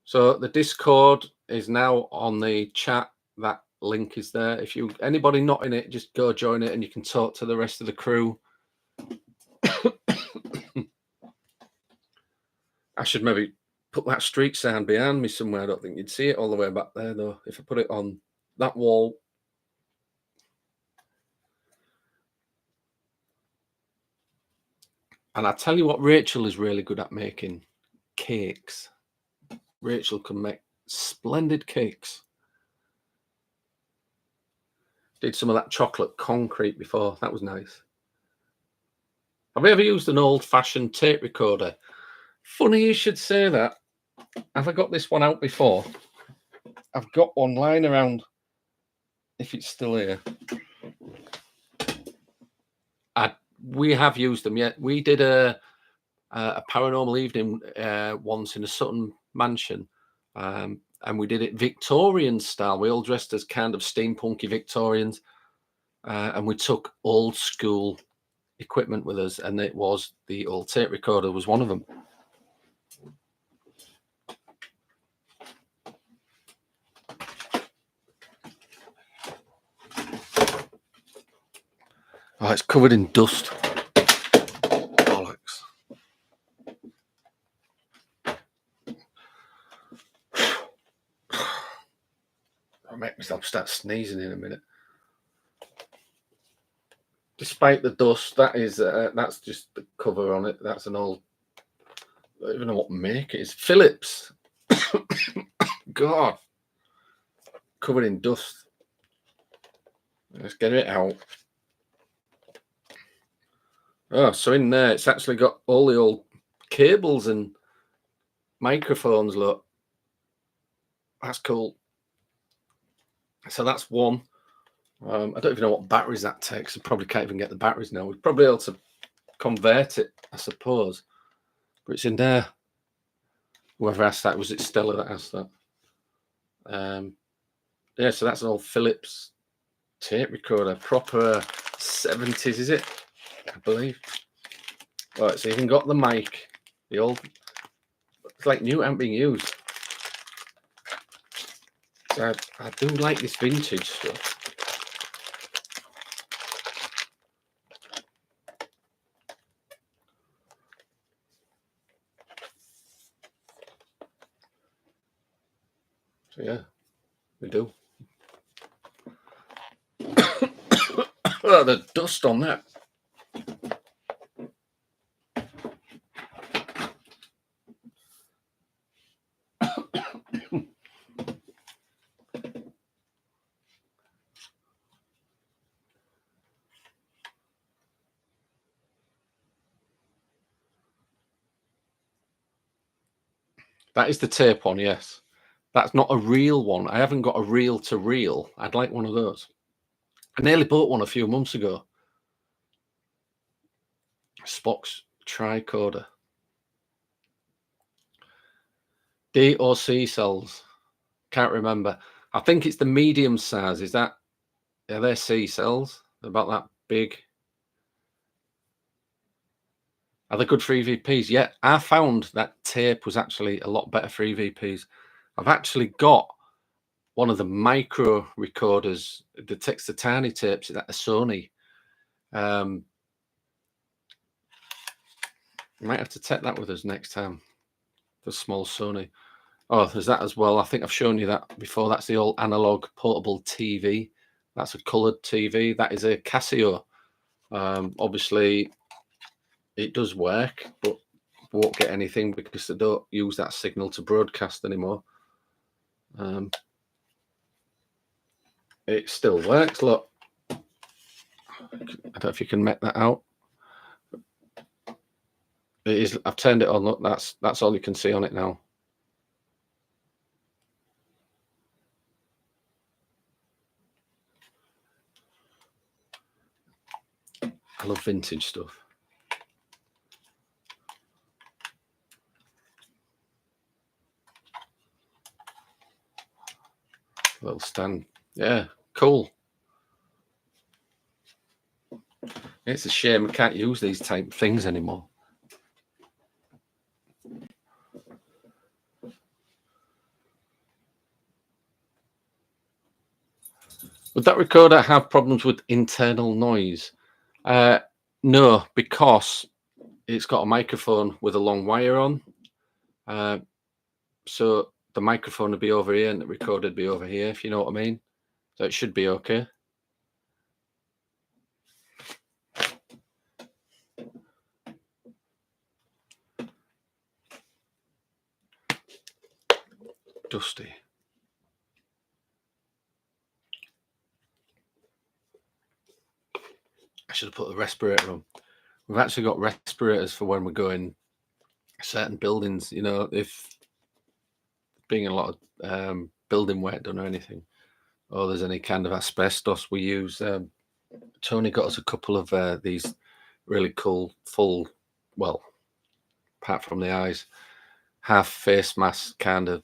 So the Discord is now on the chat. That link is there. If anybody not in it, just go join it and you can talk to the rest of the crew. I should maybe put that street sound behind me somewhere. I don't think you'd see it all the way back there though. If I put it on that wall. And I tell you what, Rachel is really good at making cakes. Rachel can make splendid cakes. Did some of that chocolate concrete before. That was nice. Have you ever used an old-fashioned tape recorder? Funny you should say that. Have I got this one out before? I've got one lying around, if it's still here. We have used them, yeah. We did a paranormal evening once in a Sutton mansion, and we did it Victorian style. We all dressed as kind of steampunky Victorians, and we took old school equipment with us, and it was the old tape recorder was one of them. Oh, it's covered in dust. Bollocks. I'll make myself start sneezing in a minute. Despite the dust, that's just the cover on it. That's an old. I don't even know what make it is. Philips. God. Covered in dust. Let's get it out. Oh, so in there, it's actually got all the old cables and microphones. Look, that's cool. So that's one. I don't even know what batteries that takes. I probably can't even get the batteries now. We'd probably be able to convert it, I suppose. But it's in there. Whoever asked that, was it Stella that asked that? Yeah, so that's an old Philips tape recorder, proper 70s, is it? I believe. All right, so you even got the mic, the old. It's like new, ain't being used. So I do like this vintage stuff. So yeah, we do. Oh, the dust on that. That is the tape one, yes. That's not a real one. I haven't got a reel to reel. I'd like one of those. I nearly bought one a few months ago. Spock's tricorder. D or C cells. Can't remember. I think it's the medium size. Is that, are they C cells? About that big? Are they good for EVPs? Yeah, I found that tape was actually a lot better for EVPs. I've actually got one of the micro recorders that takes the tiny tapes, that a Sony. Might have to take that with us next time. The small Sony. Oh, there's that as well. I think I've shown you that before. That's the old analog portable TV. That's a coloured TV. That is a Casio. Obviously, it does work, but won't get anything because they don't use that signal to broadcast anymore. It still works. Look, I don't know if you can make that out. It is. I've turned it on. Look, that's all you can see on it now. I love vintage stuff. Little stand. Yeah, cool. It's a shame we can't use these type of things anymore. Would that recorder have problems with internal noise? No, because it's got a microphone with a long wire on. So the microphone would be over here and the recorder would be over here, if you know what I mean. So it should be okay. Dusty. I should have put the respirator on. We've actually got respirators for when we're going certain buildings, you know, if being a lot of building work done or anything, or there's any kind of asbestos, we use. Tony got us a couple of these really cool full, well, apart from the eyes, half face mask kind of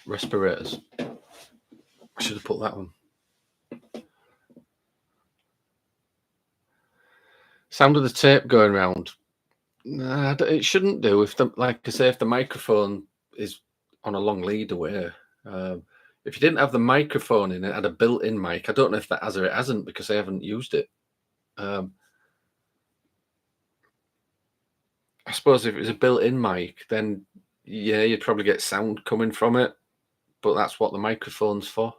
respirators. I should have put that on. Sound of the tape going around. Nah, it shouldn't do. If the, like I say, if the microphone is on a long lead away, if you didn't have the microphone in it, had a built-in mic. I don't know if that has or it hasn't because I haven't used it. I suppose if it was a built-in mic, then yeah, you'd probably get sound coming from it. But that's what the microphone's for.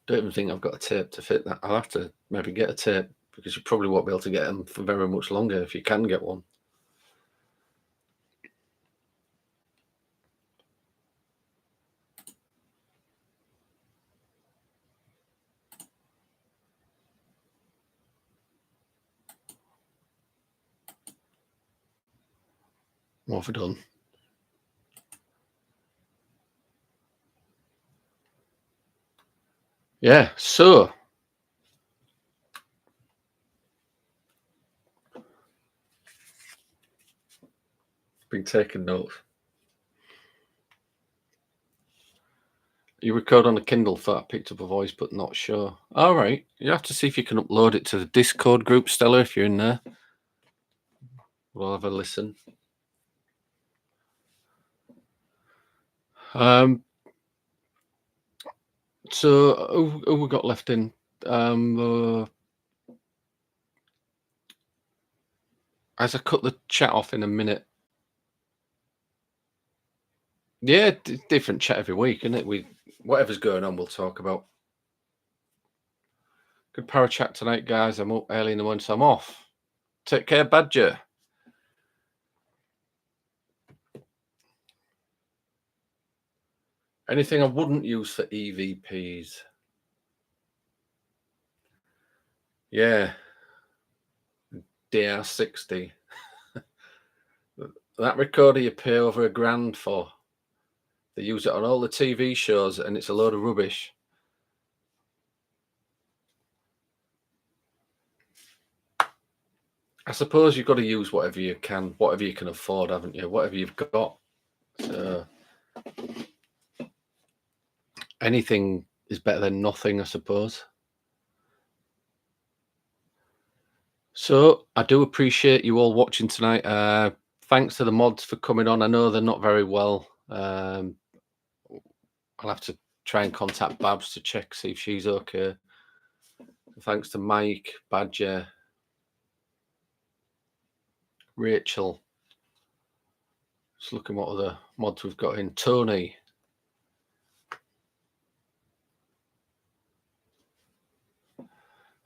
Don't even think I've got a tape to fit that. I'll have to maybe get a tape because you probably won't be able to get them for very much longer if you can get one. What have I done? Yeah, so been taking notes. You record on a Kindle. Thought I picked up a voice, but not sure. All right, you have to see if you can upload it to the Discord group, Stella. If you're in there, we'll have a listen. So who we got left in? As I cut the chat off in a minute. Yeah, different chat every week, isn't it? Whatever's going on, we'll talk about. Good Parachat tonight, guys. I'm up early in the morning, so I'm off. Take care, Badger. Anything I wouldn't use for EVPs? Yeah. DR60. That recorder you pay over $1,000 for. They use it on all the TV shows and it's a load of rubbish. I suppose you've got to use whatever you can afford, haven't you? Whatever you've got. So anything is better than nothing, I suppose. So I do appreciate you all watching tonight. Thanks to the mods for coming on. I know they're not very well. I'll have to try and contact Babs to check, see if she's okay. Thanks to Mike, Badger, Rachel. Just looking what other mods we've got in. Tony.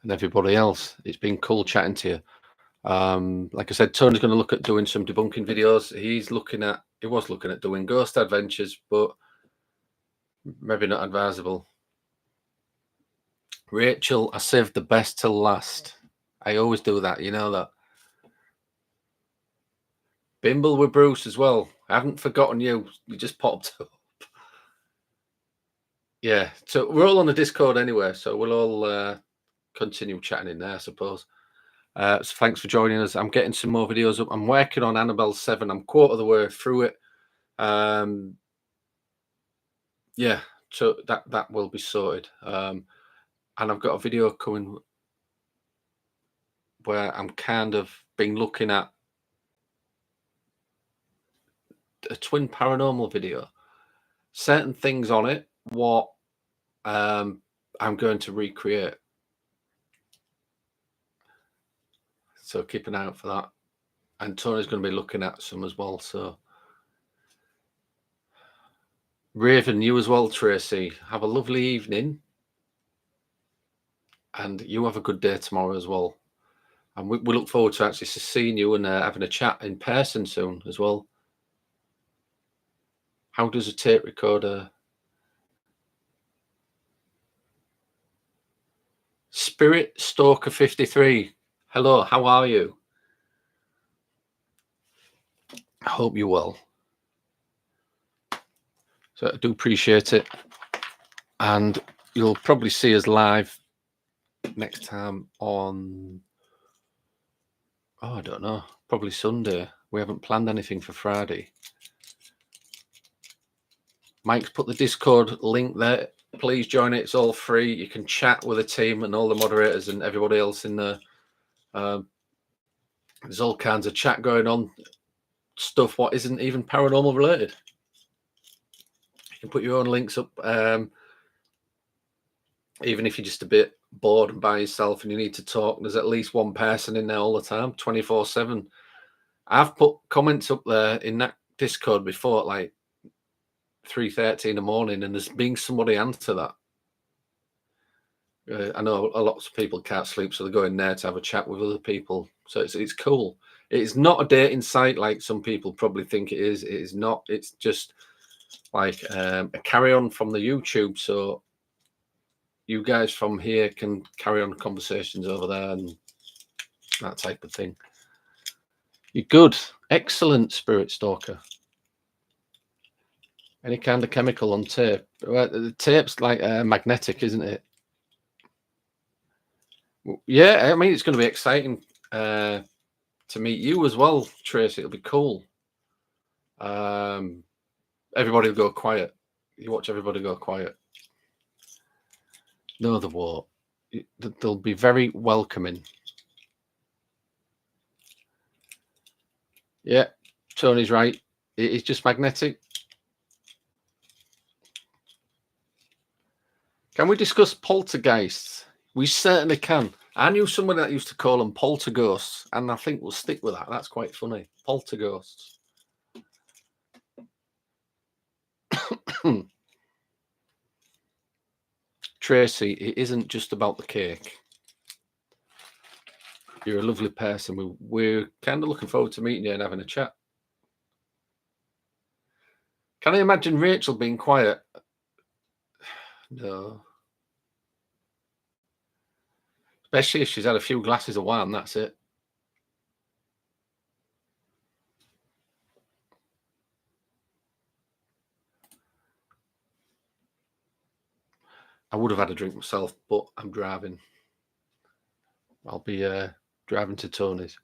And everybody else. It's been cool chatting to you. Like I said, Tony's going to look at doing some debunking videos. He was looking at doing ghost adventures, but maybe not advisable. Rachel, I saved the best till last. I always do that, you know that. Bimble with Bruce as well. I haven't forgotten you. You just popped up. Yeah, so we're all on the Discord anyway, so we'll all continue chatting in there, I suppose. So thanks for joining us. I'm getting some more videos up. I'm working on Annabelle 7. I'm quarter of the way through it. Yeah, so that will be sorted. And I've got a video coming where I'm kind of been looking at a twin paranormal video. Certain things on it, what I'm going to recreate. So keep an eye out for that. And Tony's going to be looking at some as well. So Raven, you as well, Tracy. Have a lovely evening. And you have a good day tomorrow as well. And we look forward to actually seeing you and having a chat in person soon as well. How does a tape recorder... Spirit Stalker 53. Hello, how are you? I hope you're well. So I do appreciate it. And you'll probably see us live next time on... I don't know. Probably Sunday. We haven't planned anything for Friday. Mike's put the Discord link there. Please join it. It's all free. You can chat with the team and all the moderators and everybody else in there. There's all kinds of chat going on. Stuff what isn't even paranormal related. You can put your own links up. Even if you're just a bit bored and by yourself and you need to talk, there's at least one person in there all the time, 24/7. I've put comments up there in that Discord before at like 3:30 in the morning, and there's been somebody answer that. I know a lot of people can't sleep, so they go in there to have a chat with other people. So it's cool. It's not a dating site like some people probably think it is. It is not. It's just like a carry on from the YouTube. So you guys from here can carry on conversations over there and that type of thing. You're good. Excellent, Spirit Stalker. Any kind of chemical on tape. Well, the tape's like magnetic, isn't it? Yeah, I mean, it's going to be exciting to meet you as well, Tracy. It'll be cool. Everybody will go quiet. You watch everybody go quiet. No, they won't. They'll be very welcoming. Yeah, Tony's right. It's just magnetic. Can we discuss poltergeists? We certainly can. I knew someone that used to call them poltergeists, and I think we'll stick with that. That's quite funny. Poltergeists. Tracy, it isn't just about the cake. You're a lovely person. We're kind of looking forward to meeting you and having a chat. Can I imagine Rachel being quiet? No. Especially if she's had a few glasses of wine, that's it. I would have had a drink myself, but I'm driving. I'll be driving to Tony's.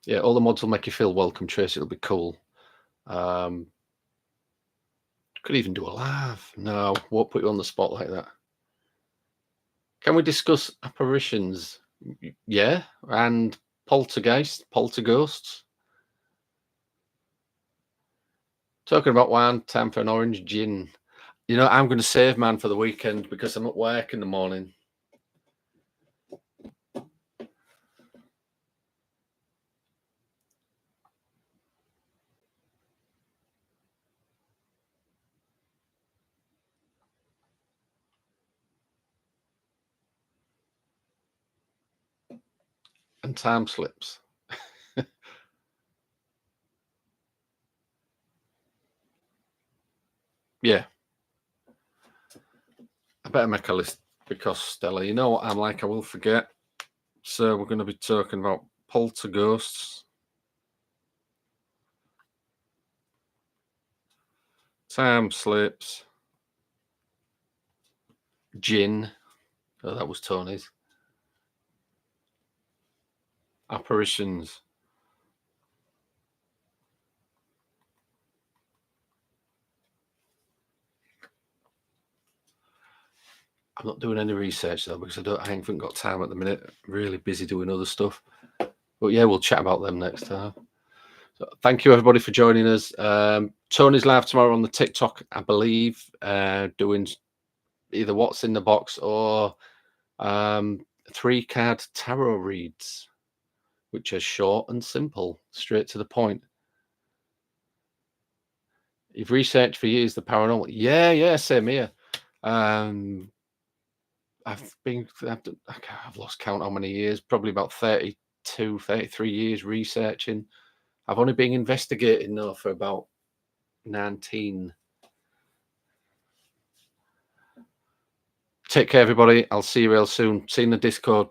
Yeah, all the mods will make you feel welcome, Tracy. It'll be cool. Could even do a laugh. No, won't put you on the spot like that. Can we discuss apparitions? Yeah, and poltergeists. Talking about wine, time for an orange gin. You know, I'm going to save man for the weekend because I'm at work in the morning. And time slips. Yeah. I better make a list because, Stella, you know what I'm like, I will forget. So we're going to be talking about poltergeists, time slips, gin. Oh, that was Tony's. Apparitions. I'm not doing any research though because I haven't got time at the minute. Really busy doing other stuff. But yeah, we'll chat about them next time. So thank you everybody for joining us. Tony's live tomorrow on the TikTok, I believe, doing either what's in the box or 3-card tarot reads, which are short and simple, straight to the point. You've researched for years the paranormal. Yeah, same here. I've lost count how many years, probably about 32, 33 years researching. I've only been investigating though for about 19. Take care, everybody. I'll see you real soon. See you in the Discord.